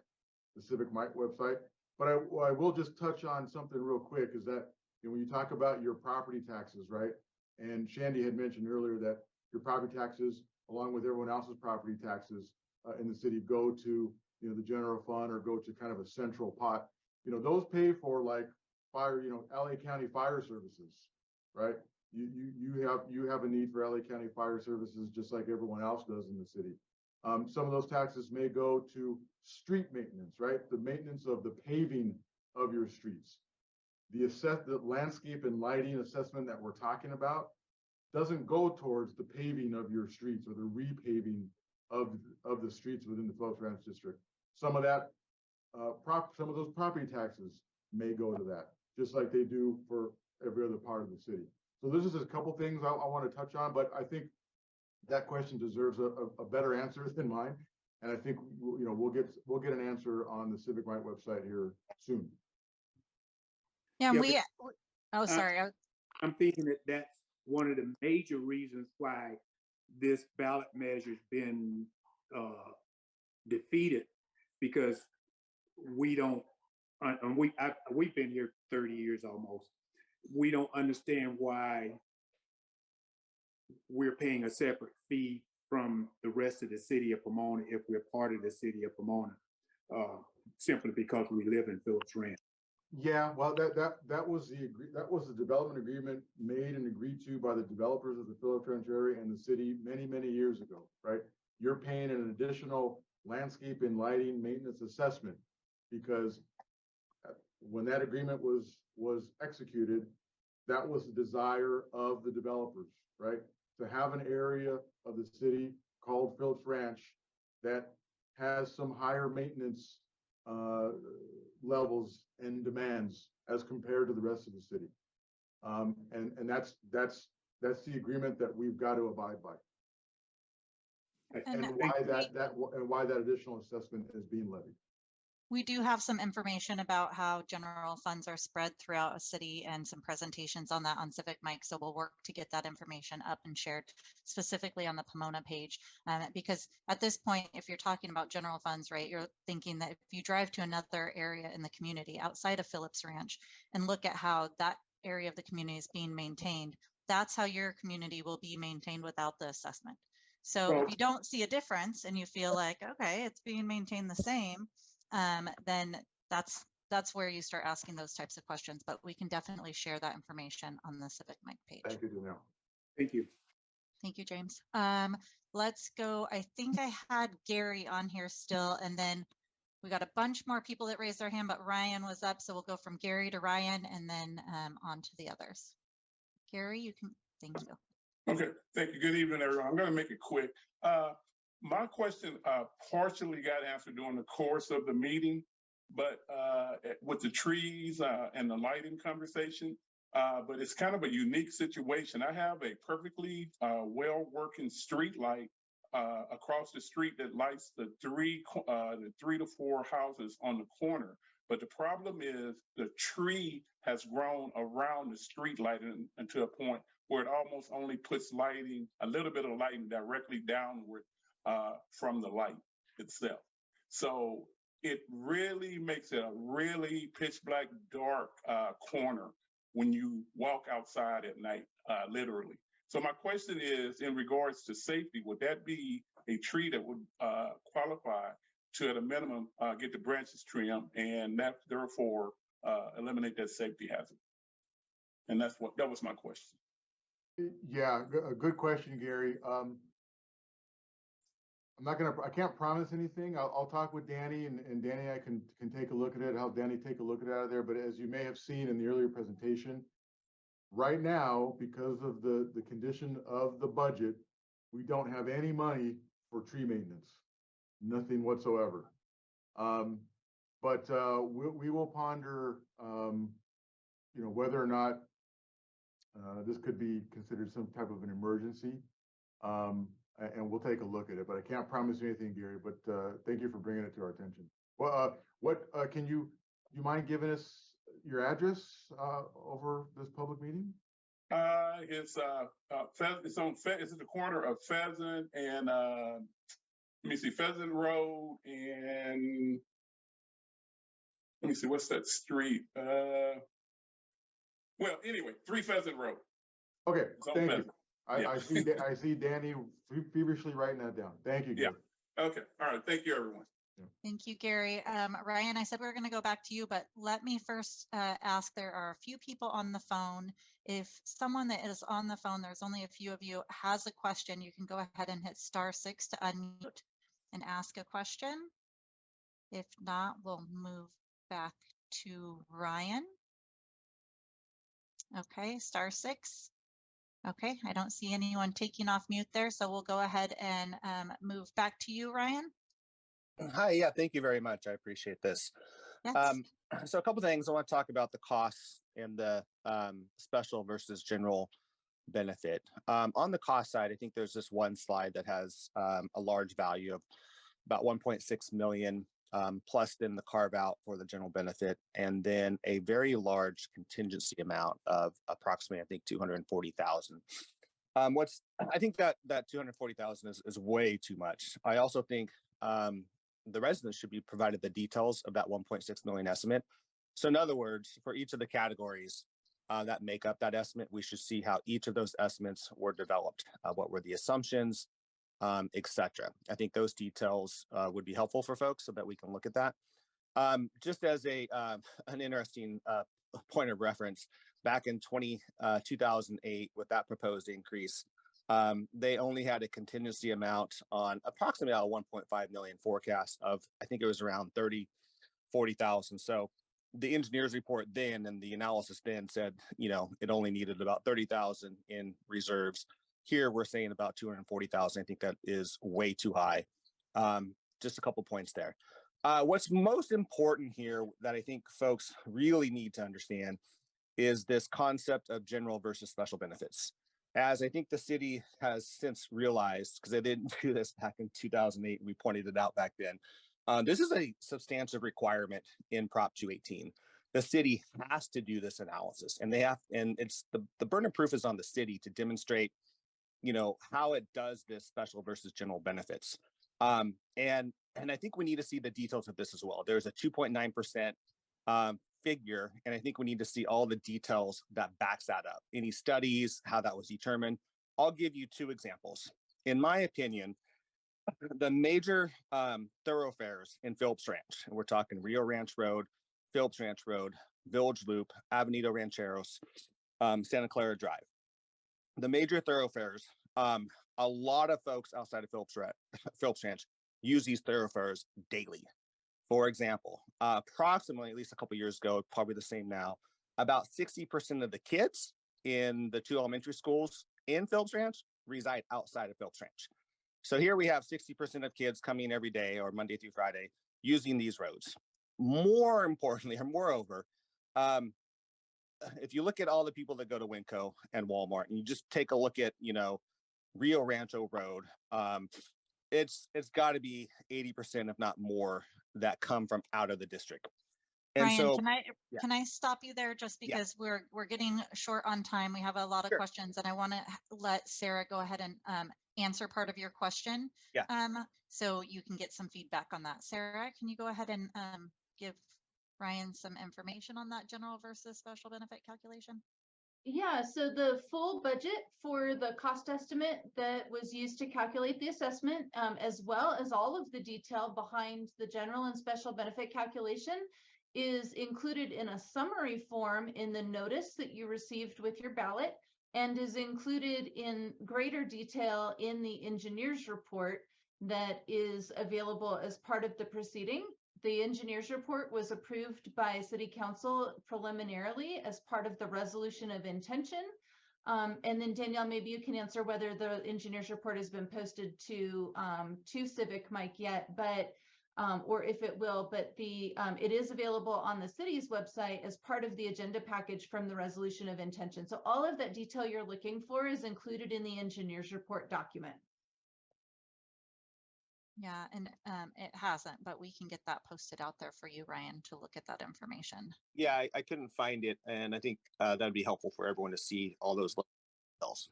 the CivicMic website. But I will just touch on something real quick, is that when you talk about your property taxes, right? And Shandy had mentioned earlier that your property taxes, along with everyone else's property taxes in the city, go to the general fund or go to kind of a central pot. Those pay for like fire, LA County Fire Services, right? You have a need for LA County Fire Services just like everyone else does in the city. Some of those taxes may go to street maintenance, right? The maintenance of the paving of your streets. The landscape and lighting assessment that we're talking about doesn't go towards the paving of your streets or the repaving of the streets within the Phillips Ranch district. Some of that, some of those property taxes may go to that, just like they do for every other part of the city. So there's just a couple things I want to touch on, but I think that question deserves a better answer than mine. And I think we'll get an answer on the CivicMic website here soon. Yeah, Yeah, oh, sorry. I'm thinking that that's one of the major reasons why this ballot measure's been defeated, because we don't, and we've been here 30 years almost. We don't understand why we're paying a separate fee from the rest of the city of Pomona if we're part of the city of Pomona, simply because we live in Phillips Ranch. Yeah, well, that was the development agreement made and agreed to by the developers of the Phillips Ranch area and the city many years ago, right? You're paying an additional landscape and lighting maintenance assessment because when that agreement was executed, that was the desire of the developers, right? To have an area of the city called Phillips Ranch that has some higher maintenance levels and demands as compared to the rest of the city. And that's the agreement that we've got to abide by. And why that additional assessment is being levied. We do have some information about how general funds are spread throughout a city and some presentations on that on CivicMic. So we'll work to get that information up and shared specifically on the Pomona page. Because at this point, if you're talking about general funds, right, you're thinking that if you drive to another area in the community outside of Phillips Ranch and look at how that area of the community is being maintained, that's how your community will be maintained without the assessment. So if you don't see a difference and you feel like, okay, it's being maintained the same, then that's where you start asking those types of questions. But we can definitely share that information on the CivicMic page. Thank you, Danielle. Thank you. Thank you, James. Let's go. I think I had Gary on here still, and then We got a bunch more people that raised their hand, but Ryan was up. So we'll go from Gary to Ryan and then on to the others. Gary, you can, thank you. Okay, thank you. Good evening, everyone. I'm going to make it quick. My question partially got answered during the course of the meeting, but with the trees and the lighting conversation, but it's kind of a unique situation. I have a perfectly well-working street light across the street that lights the three to four houses on the corner. But the problem is the tree has grown around the street light and to a point where it almost only puts lighting, a little bit of lighting directly downward from the light itself. So it really makes it a really pitch black dark corner when you walk outside at night, literally. So my question is, in regards to safety, would that be a tree that would qualify to, at a minimum, get the branches trimmed and that therefore eliminate that safety hazard? And that was my question. Yeah, a good question, Gary. I can't promise anything. I'll talk with Danny and Danny, I can take a look at it, have Danny take a look at it out of there. But as you may have seen in the earlier presentation, right now, because of the condition of the budget, we don't have any money for tree maintenance, nothing whatsoever. But we will ponder, whether or not this could be considered some type of an emergency. And we'll take a look at it, but I can't promise you anything, Gary, but thank you for bringing it to our attention. Well, do you mind giving us your address over this public meeting? It's the corner of Pheasant and let me see, Pheasant Road and let me see, what's that street? Well, anyway, 3 Pheasant Road. Okay, thank you. Yeah. I see Danny feverishly writing that down. Thank you, Gary. Yeah. Okay. All right. Thank you, everyone. Thank you, Gary. Ryan, I said we were going to go back to you, but let me first ask, there are a few people on the phone. If someone that is on the phone, there's only a few of you, has a question, you can go ahead and hit *6 to unmute and ask a question. If not, we'll move back to Ryan. Okay, *6. Okay, I don't see anyone taking off mute there, so we'll go ahead and move back to you, Ryan. Hi, yeah, thank you very much. I appreciate this. Yes. So a couple things. I want to talk about the costs and the special versus general benefit. On the cost side, I think there's this one slide that has a large value of about 1.6 million, plus then the carve out for the general benefit, and then a very large contingency amount of approximately, I think, 240,000. I think that 240,000 is way too much. I also think the residents should be provided the details of that 1.6 million estimate. So in other words, for each of the categories that make up that estimate, we should see how each of those estimates were developed. What were the assumptions, etc. I think those details would be helpful for folks so that we can look at that. Just as an interesting point of reference, back in 2008, with that proposed increase, they only had a contingency amount on approximately a 1.5 million forecast of, I think it was around 40,000. So the engineer's report then and the analysis then said, it only needed about 30,000 in reserves. Here we're saying about 240,000. I think that is way too high. Just a couple points there. What's most important here that I think folks really need to understand is this concept of general versus special benefits. As I think the city has since realized, because they didn't do this back in 2008, we pointed it out back then. This is a substantive requirement in Prop 218. The city has to do this analysis, and it's the burden of proof is on the city to demonstrate, how it does this special versus general benefits. And I think we need to see the details of this as well. There's a 2.9% figure, and I think we need to see all the details that backs that up. Any studies, how that was determined. I'll give you 2 examples. In my opinion, the major thoroughfares in Phillips Ranch, and we're talking Rio Ranch Road, Phillips Ranch Road, Village Loop, Avenida Rancheros, Santa Clara Drive. The major thoroughfares, a lot of folks outside of Phillips Ranch use these thoroughfares daily. For example, approximately, at least a couple years ago, probably the same now, about 60% of the kids in the 2 elementary schools in Phillips Ranch reside outside of Phillips Ranch. So here we have 60% of kids coming every day or Monday through Friday using these roads. More importantly, or moreover, if you look at all the people that go to Winco and Walmart, and you just take a look at, Rio Rancho Road, it's got to be 80%, if not more, that come from out of the district. And Ryan, so, can I stop you there just because we're getting short on time. We have a lot of questions, and I want to let Sarah go ahead and answer part of your question. So you can get some feedback on that. Sarah, can you go ahead and give Ryan some information on that general versus special benefit calculation? Yeah, so the full budget for the cost estimate that was used to calculate the assessment, as well as all of the detail behind the general and special benefit calculation, is included in a summary form in the notice that you received with your ballot, and is included in greater detail in the engineer's report that is available as part of the proceeding. The engineer's report was approved by City Council preliminarily as part of the resolution of intention. And then Danielle, maybe you can answer whether the engineer's report has been posted to CivicMic yet, but or if it will, but it is available on the city's website as part of the agenda package from the resolution of intention. So all of that detail you're looking for is included in the engineer's report document. Yeah, and it hasn't, but we can get that posted out there for you, Ryan, to look at that information. Yeah, I couldn't find it, and I think that'd be helpful for everyone to see all those details.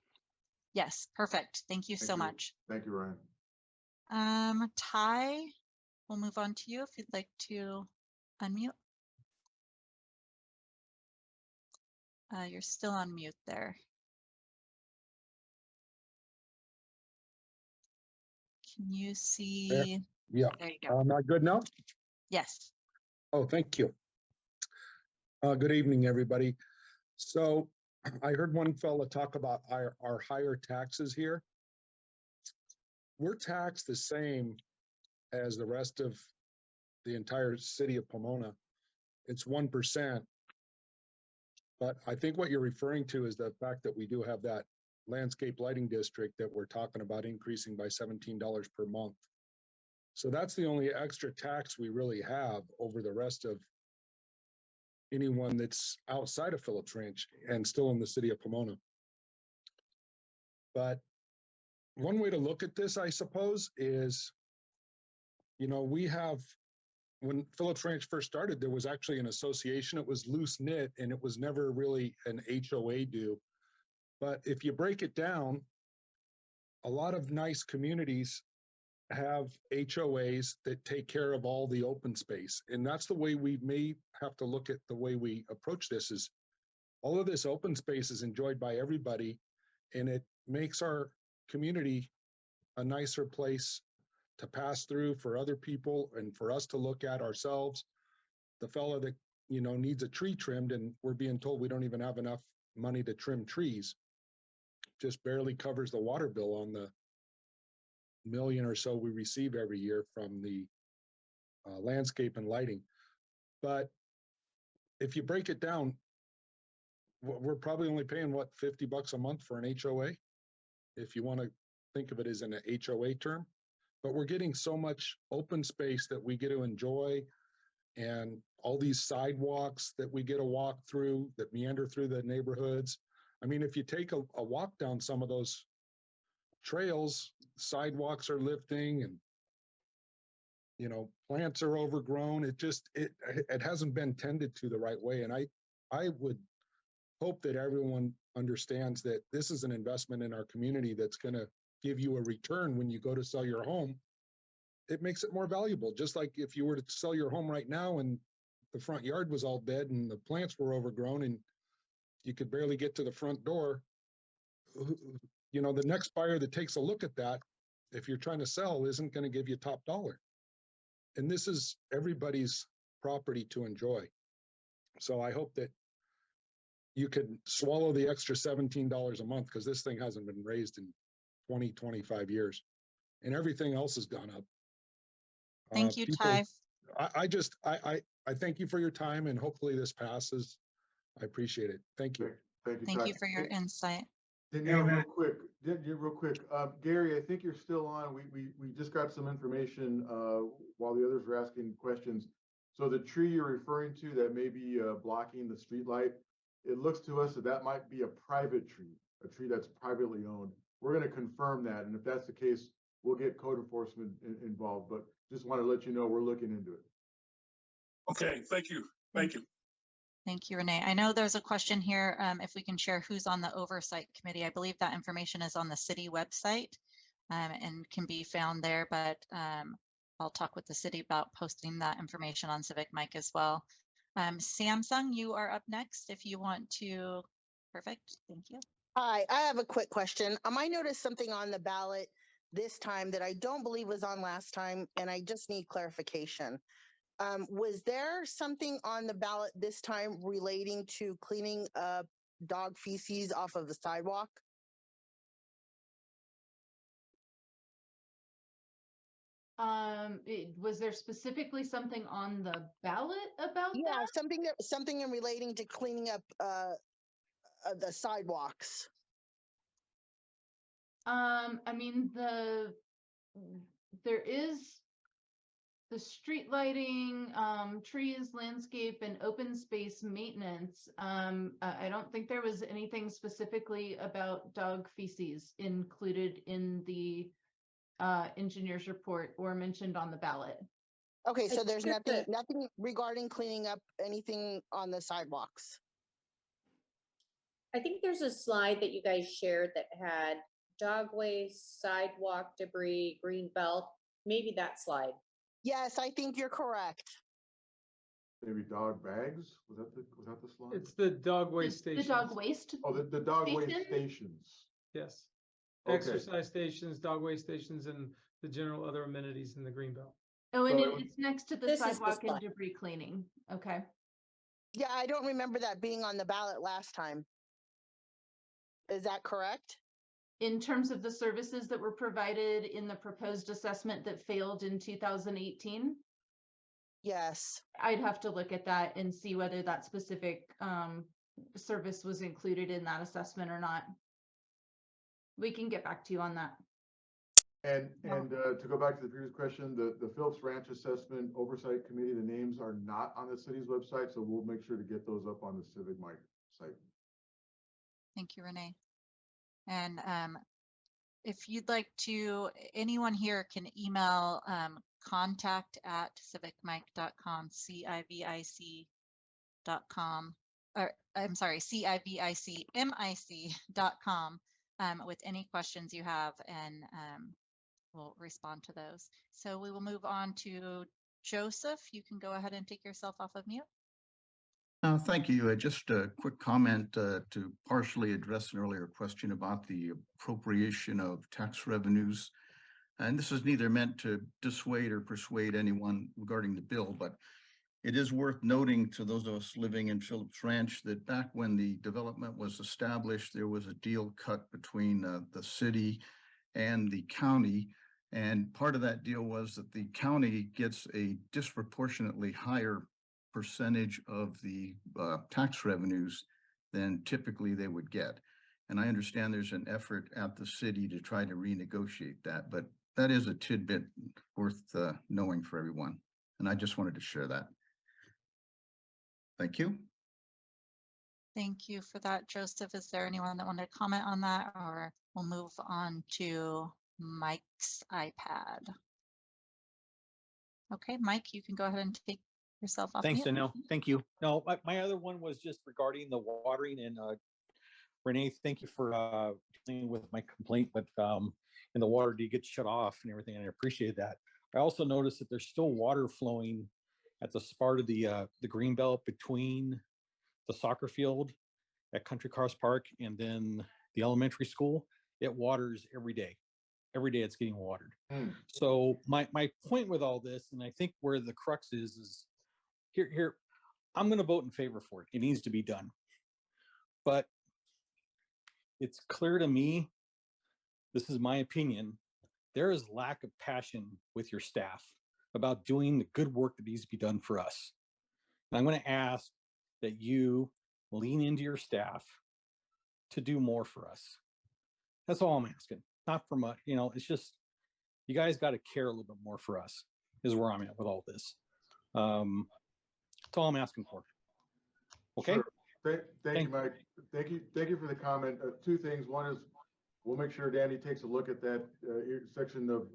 Yes, perfect. Thank you so much. Thank you, Ryan. Ty, we'll move on to you if you'd like to unmute. You're still on mute there. Can you see? Yeah. There you go. Am I good now? Yes. Oh, thank you. Good evening, everybody. So I heard one fella talk about our higher taxes here. We're taxed the same as the rest of the entire city of Pomona. It's 1%. But I think what you're referring to is the fact that we do have that landscape lighting district that we're talking about increasing by $17 per month. So that's the only extra tax we really have over the rest of anyone that's outside of Phillips Ranch and still in the city of Pomona. But one way to look at this, I suppose, is, we have, when Phillips Ranch first started, there was actually an association. It was loose knit and it was never really an HOA due. But if you break it down, a lot of nice communities have HOAs that take care of all the open space. And that's the way we may have to look at the way we approach this, is all of this open space is enjoyed by everybody, and it makes our community a nicer place to pass through for other people and for us to look at ourselves. The fellow that, needs a tree trimmed and we're being told we don't even have enough money to trim trees, just barely covers the water bill on the million or so we receive every year from the landscape and lighting. But if you break it down, we're probably only paying $50 a month for an HOA, if you want to think of it as an HOA term. But we're getting so much open space that we get to enjoy, and all these sidewalks that we get to walk through that meander through the neighborhoods. I mean, if you take a walk down some of those trails, sidewalks are lifting and, plants are overgrown. It hasn't been tended to the right way. And I would hope that everyone understands that this is an investment in our community that's going to give you a return when you go to sell your home. It makes it more valuable. Just like if you were to sell your home right now and the front yard was all dead and the plants were overgrown and you could barely get to the front door, the next buyer that takes a look at that, if you're trying to sell, isn't going to give you top dollar. And this is everybody's property to enjoy. So I hope that you could swallow the extra $17 a month, because this thing hasn't been raised in 25 years, and everything else has gone up. Thank you, Ty. I thank you for your time, and hopefully this passes. I appreciate it. Thank you. Thank you, Thank Todd. you for your insight. Danielle, real Amen. quick, real quick, Gary, I think you're still on. We just got some information while the others were asking questions. So the tree you're referring to that may be blocking the street light, it looks to us that that might be a private tree, a tree that's privately owned. We're going to confirm that, and if that's the case, we'll get code enforcement involved. But just want to let you know we're looking into it. Okay, thank you. Thank you. Thank you, Renee. I know there's a question here, if we can share who's on the oversight committee. I believe that information is on the city website and can be found there, but I'll talk with the city about posting that information on CivicMic as well. Samsung, you are up next if you want to. Perfect, thank you. Hi, I have a quick question. I noticed something on the ballot this time that I don't believe was on last time, and I just need clarification. Was there something on the ballot this time relating to cleaning up dog feces off of the sidewalk? Was there specifically something on the ballot about Yeah, that? something in relating to cleaning up the sidewalks. I mean, there is the street lighting, trees, landscape, and open space maintenance. I don't think there was anything specifically about dog feces included in the engineer's report or mentioned on the ballot. Okay, so there's nothing regarding cleaning up anything on the sidewalks. I think there's a slide that you guys shared that had dog waste, sidewalk debris, green belt, maybe that slide. Yes, I think you're correct. Maybe dog bags? Was that the slide? It's the dog waste The stations. dog waste? Oh, the dog waste station? stations. Yes. Okay. Exercise stations, dog waste stations, and the general other amenities in the Greenbelt. Oh, and So it's next to the This is the sidewalk and slide. debris cleaning. Okay. Yeah, I don't remember that being on the ballot last time. Is that correct? In terms of the services that were provided in the proposed assessment that failed in 2018, Yes. I'd have to look at that and see whether that specific service was included in that assessment or not. We can get back to you on that. And to go back to the previous question, the Phillips Ranch Assessment Oversight Committee, the names are not on the city's website, so we'll make sure to get those up on the CivicMic site. Thank you, Renee. And if you'd like to, anyone here can email contact@civicmic.com, CIVIC.com, or I'm sorry, CIVICMIC.com with any questions you have, and we'll respond to those. So we will move on to Joseph. You can go ahead and take yourself off of mute. Thank you. Just a quick comment to partially address an earlier question about the appropriation of tax revenues. And this is neither meant to dissuade or persuade anyone regarding the bill, but it is worth noting to those of us living in Phillips Ranch that back when the development was established, there was a deal cut between the city and the county. And part of that deal was that the county gets a disproportionately higher percentage of the tax revenues than typically they would get. And I understand there's an effort at the city to try to renegotiate that, but that is a tidbit worth knowing for everyone. And I just wanted to share that. Thank you. Thank you for that, Joseph. Is there anyone that wanted to comment on that, or we'll move on to Mike's iPad? Okay, Mike, you can go ahead and take yourself off Thanks, mute. Danielle. Thank you. No, my other one was just regarding the watering, and Renee, thank you for dealing with my complaint with and the water to get shut off and everything, and I appreciate that. I also noticed that there's still water flowing at the part of the green belt between the soccer field at Country Cross Park and then the elementary school. It waters every day. Every day it's getting watered. So my point with all this, and I think where the crux is here, I'm going to vote in favor for it. It needs to be done. But it's clear to me, this is my opinion, there is lack of passion with your staff. about doing the good work that needs to be done for us. And I'm going to ask that you lean into your staff to do more for us. That's all I'm asking. Not for much, it's just, you guys got to care a little bit more for us, is where I'm at with all this. That's all I'm asking for. Okay. Sure. Thank you, Mike. Thank you for the comment. Two things. One is, we'll make sure Danny takes a look at that section of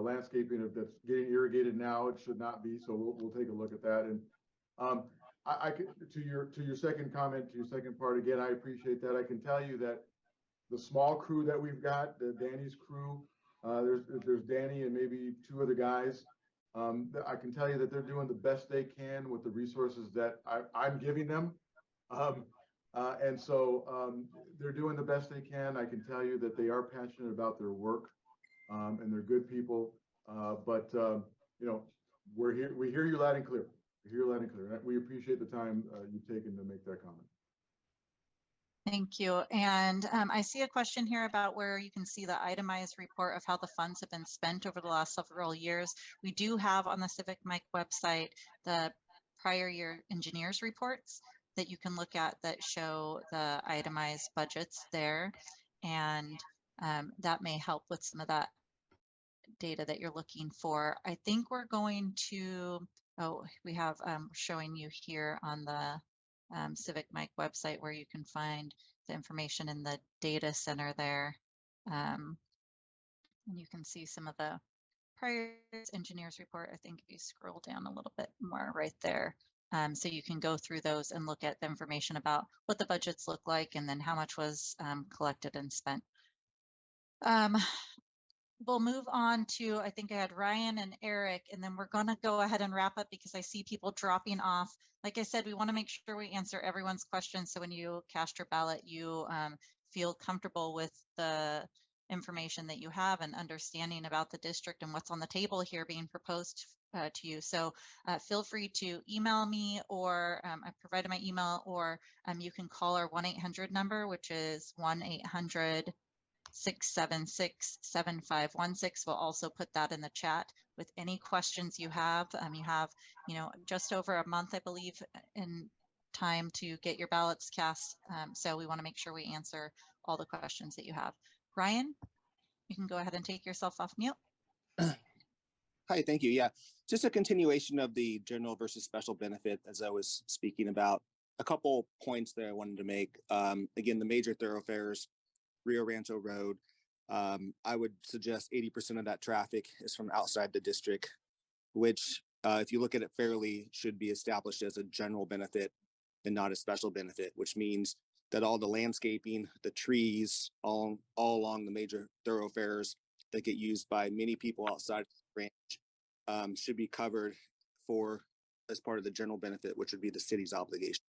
landscaping that's getting irrigated now. It should not be, so we'll take a look at that. And to your second comment, to your second part, again, I appreciate that. I can tell you that the small crew that we've got, Danny's crew, there's Danny and maybe two other guys. I can tell you that they're doing the best they can with the resources that I'm giving them. And so they're doing the best they can. I can tell you that they are passionate about their work, and they're good people. But we hear you loud and clear. We hear you loud and clear. We appreciate the time you've taken to make that comment. Thank you. And I see a question here about where you can see the itemized report of how the funds have been spent over the last several years. We do have on the CivicMic website the prior year engineers reports that you can look at that show the itemized budgets there. And that may help with some of that data that you're looking for. I think we're going to, we have showing you here on the CivicMic website where you can find the information in the data center there. And you can see some of the prior engineers report. I think if you scroll down a little bit more right there. So you can go through those and look at the information about what the budgets look like and then how much was collected and spent. We'll move on to, I think I had Ryan and Eric, and then we're going to go ahead and wrap up because I see people dropping off. Like I said, we want to make sure we answer everyone's questions. So when you cast your ballot, you feel comfortable with the information that you have and understanding about the district and what's on the table here being proposed to you. So feel free to email me, or I provided my email, or you can call our 1-800 number, which is 1-800 676-7516. We'll also put that in the chat with any questions you have. You have, just over a month, I believe, in time to get your ballots cast. So we want to make sure we answer all the questions that you have. Ryan, you can go ahead and take yourself off mute. Hi, thank you. Yeah, just a continuation of the general versus special benefit as I was speaking about. A couple points that I wanted to make. Again, the major thoroughfares, Rio Rancho Road, I would suggest 80% of that traffic is from outside the district, which if you look at it fairly, should be established as a general benefit and not a special benefit, which means that all the landscaping, the trees, all along the major thoroughfares that get used by many people outside the ranch should be covered for as part of the general benefit, which would be the city's obligation.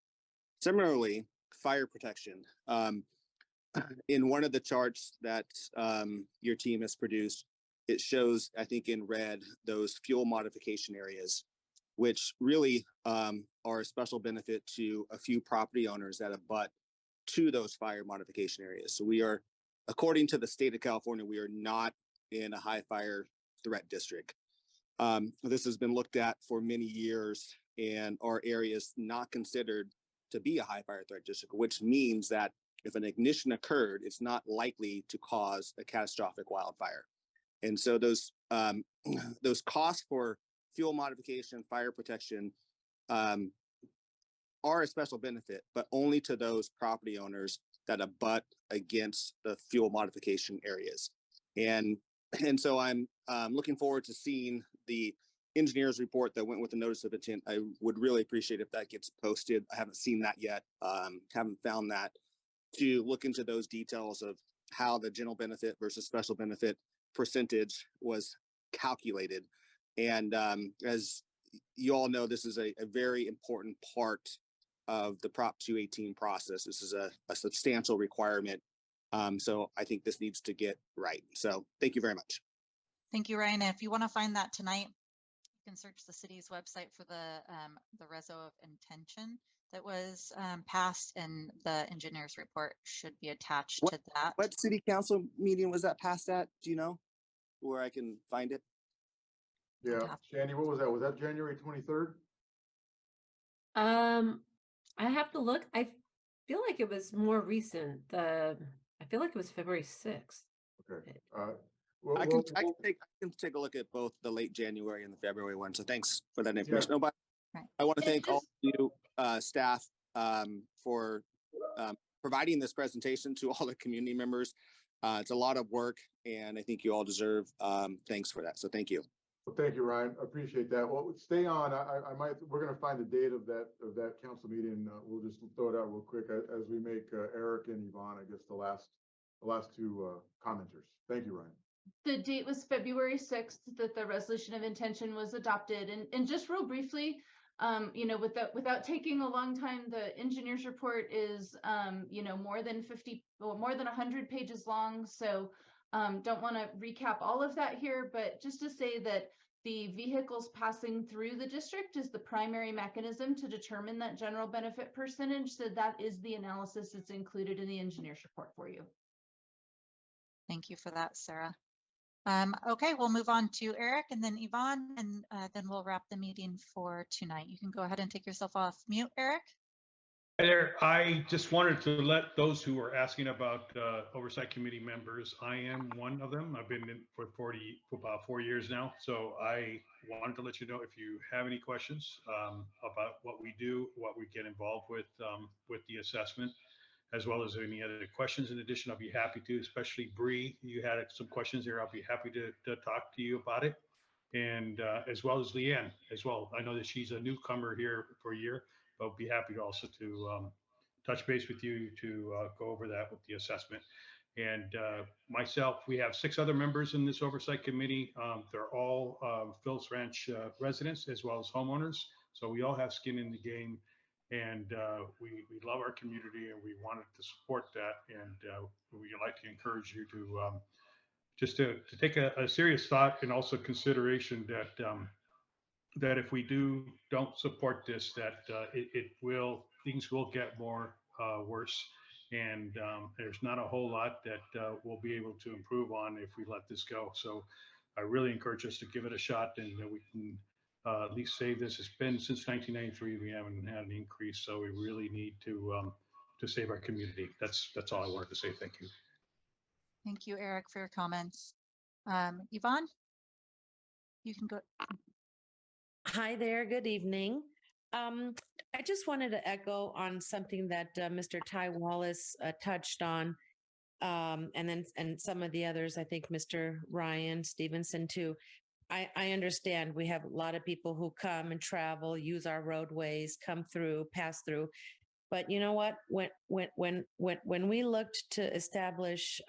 Similarly, fire protection. In one of the charts that your team has produced, it shows, I think in red, those fuel modification areas, which really are a special benefit to a few property owners that abut to those fire modification areas. So we are, according to the state of California, we are not in a high fire threat district. This has been looked at for many years and are areas not considered to be a high fire threat district, which means that if an ignition occurred, it's not likely to cause a catastrophic wildfire. And so those costs for fuel modification, fire protection are a special benefit, but only to those property owners that abut against the fuel modification areas. And so I'm looking forward to seeing the engineer's report that went with the notice of intent. I would really appreciate if that gets posted. I haven't seen that yet, haven't found that, to look into those details of how the general benefit versus special benefit percentage was calculated. And as you all know, this is a very important part of the Prop 218 process. This is a substantial requirement. So I think this needs to get right. So thank you very much. Thank you, Ryan. If you want to find that tonight, you can search the city's website for the reso of intention that was passed, and the engineer's report should be attached to that. What city council meeting was that passed at? Do you know where I can find it? Yeah, Shandy, what was that? Was that January 23rd? I have to look. I feel like it was more recent. I feel like it was February 6th. Okay. I can take a look at both the late January and the February one. So thanks for that information. Yeah. No, but Right. I want to And thank all of you staff for providing this presentation to all the community members. It's a lot of work, and I think you all deserve thanks for that. So thank you. Well, thank you, Ryan. I appreciate that. Well, stay on. We're going to find the date of that council meeting. We'll just throw it out real quick as we make Eric and Yvonne, I guess, the last two commenters. Thank you, Ryan. The date was February 6th that the resolution of intention was adopted. And just real briefly, you know, without taking a long time, the engineer's report is, you know, more than 100 pages long. So don't want to recap all of that here, but just to say that the vehicles passing through the district is the primary mechanism to determine that general benefit percentage. So that is the analysis that's included in the engineer's report for you. Thank you for that, Sarah. Okay, we'll move on to Eric and then Yvonne, and then we'll wrap the meeting for tonight. You can go ahead and take yourself off mute, Eric. Hi there. I just wanted to let those who are asking about oversight committee members, I am one of them. I've been in for about 4 years now. So I wanted to let you know if you have any questions about what we do, what we get involved with the assessment, as well as any other questions. In addition, I'll be happy to, especially Bree, you had some questions there. I'll be happy to talk to you about it. And as well as Leanne as well. I know that she's a newcomer here for a year, but I'll be happy to also to touch base with you to go over that with the assessment. And myself, we have 6 other members in this oversight committee. They're all Phillips Ranch residents as well as homeowners. So we all have skin in the game. And we love our community and we wanted to support that. And we'd like to encourage you to just to take a serious thought and also consideration that that if we don't support this, that things will get more worse. And there's not a whole lot that we'll be able to improve on if we let this go. So I really encourage us to give it a shot, and we can at least save this. It's been since 1993 we haven't had an increase, so we really need to save our community. That's all I wanted to say. Thank you. Thank you, Eric, for your comments. Yvonne, you can go. Hi there. Good evening. I just wanted to echo on something that Mr. Ty Wallace touched on, and some of the others. I think Mr. Ryan Stevenson too. I understand we have a lot of people who come and travel, use our roadways, come through, pass through. But you know what? When we looked to establish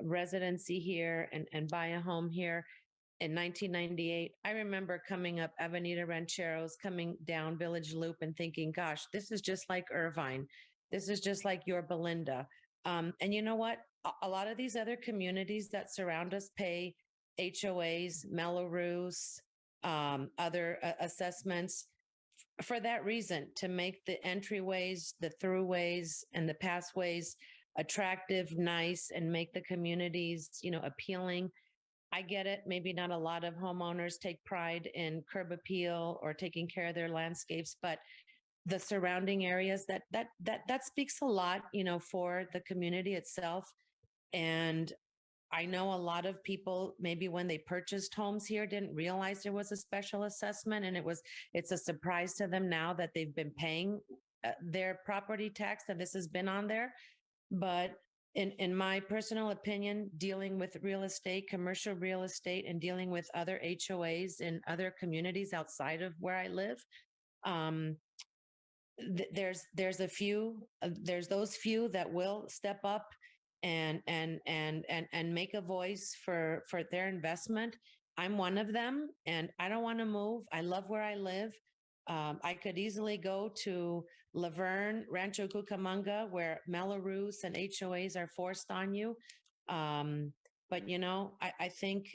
residency here and buy a home here in 1998, I remember coming up Avenida Rancheros, coming down Village Loop and thinking, gosh, this is just like Irvine. This is just like your Belinda. And you know what? A lot of these other communities that surround us pay HOAs, Melrose, other assessments for that reason, to make the entryways, the throughways, and the passways attractive, nice, and make the communities, appealing. I get it. Maybe not a lot of homeowners take pride in curb appeal or taking care of their landscapes, but the surrounding areas that speaks a lot, for the community itself. And I know a lot of people, maybe when they purchased homes here, didn't realize there was a special assessment, and it's a surprise to them now that they've been paying their property tax, and this has been on there. But in my personal opinion, dealing with real estate, commercial real estate, and dealing with other HOAs in other communities outside of where I live, there's those few that will step up and make a voice for their investment. I'm one of them, and I don't want to move. I love where I live. I could easily go to Laverne, Rancho Cucamonga, where Melrose and HOAs are forced on you. But I think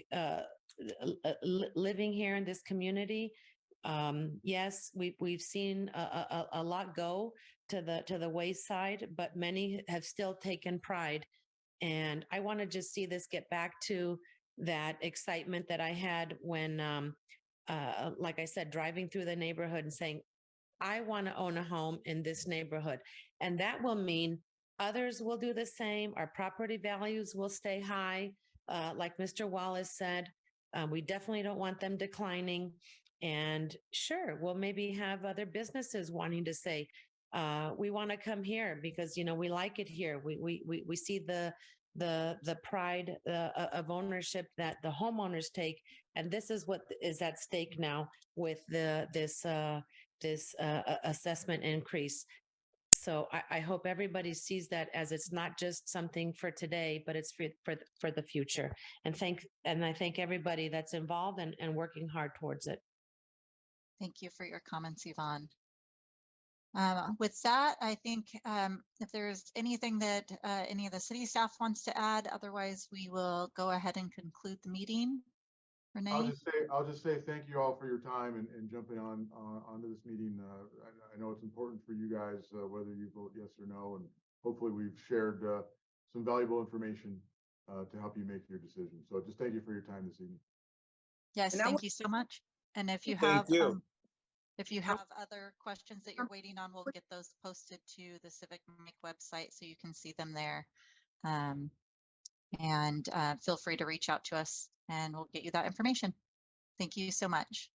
living here in this community, yes, we've seen a lot go to the wayside, but many have still taken pride. And I want to just see this get back to that excitement that I had when, like I said, driving through the neighborhood and saying, I want to own a home in this neighborhood. And that will mean others will do the same. Our property values will stay high. Like Mr. Wallace said, we definitely don't want them declining. And sure, we'll maybe have other businesses wanting to say, we want to come here because, you know, we like it here. We see the pride of ownership that the homeowners take. And this is what is at stake now with this assessment increase. So I hope everybody sees that as it's not just something for today, but it's for the future. And I thank everybody that's involved and working hard towards it. Thank you for your comments, Yvonne. With that, I think if there's anything that any of the city staff wants to add, otherwise we will go ahead and conclude the meeting. Renee? I'll just say thank you all for your time and jumping onto this meeting. I know it's important for you guys, whether you vote yes or no, and hopefully we've shared some valuable information to help you make your decision. So just thank you for your time this evening. Yes, thank you so much. And if you Thank have you. if you have other questions that you're waiting on, we'll get those posted to the CivicMic website so you can see them there. And feel free to reach out to us and we'll get you that information. Thank you so much.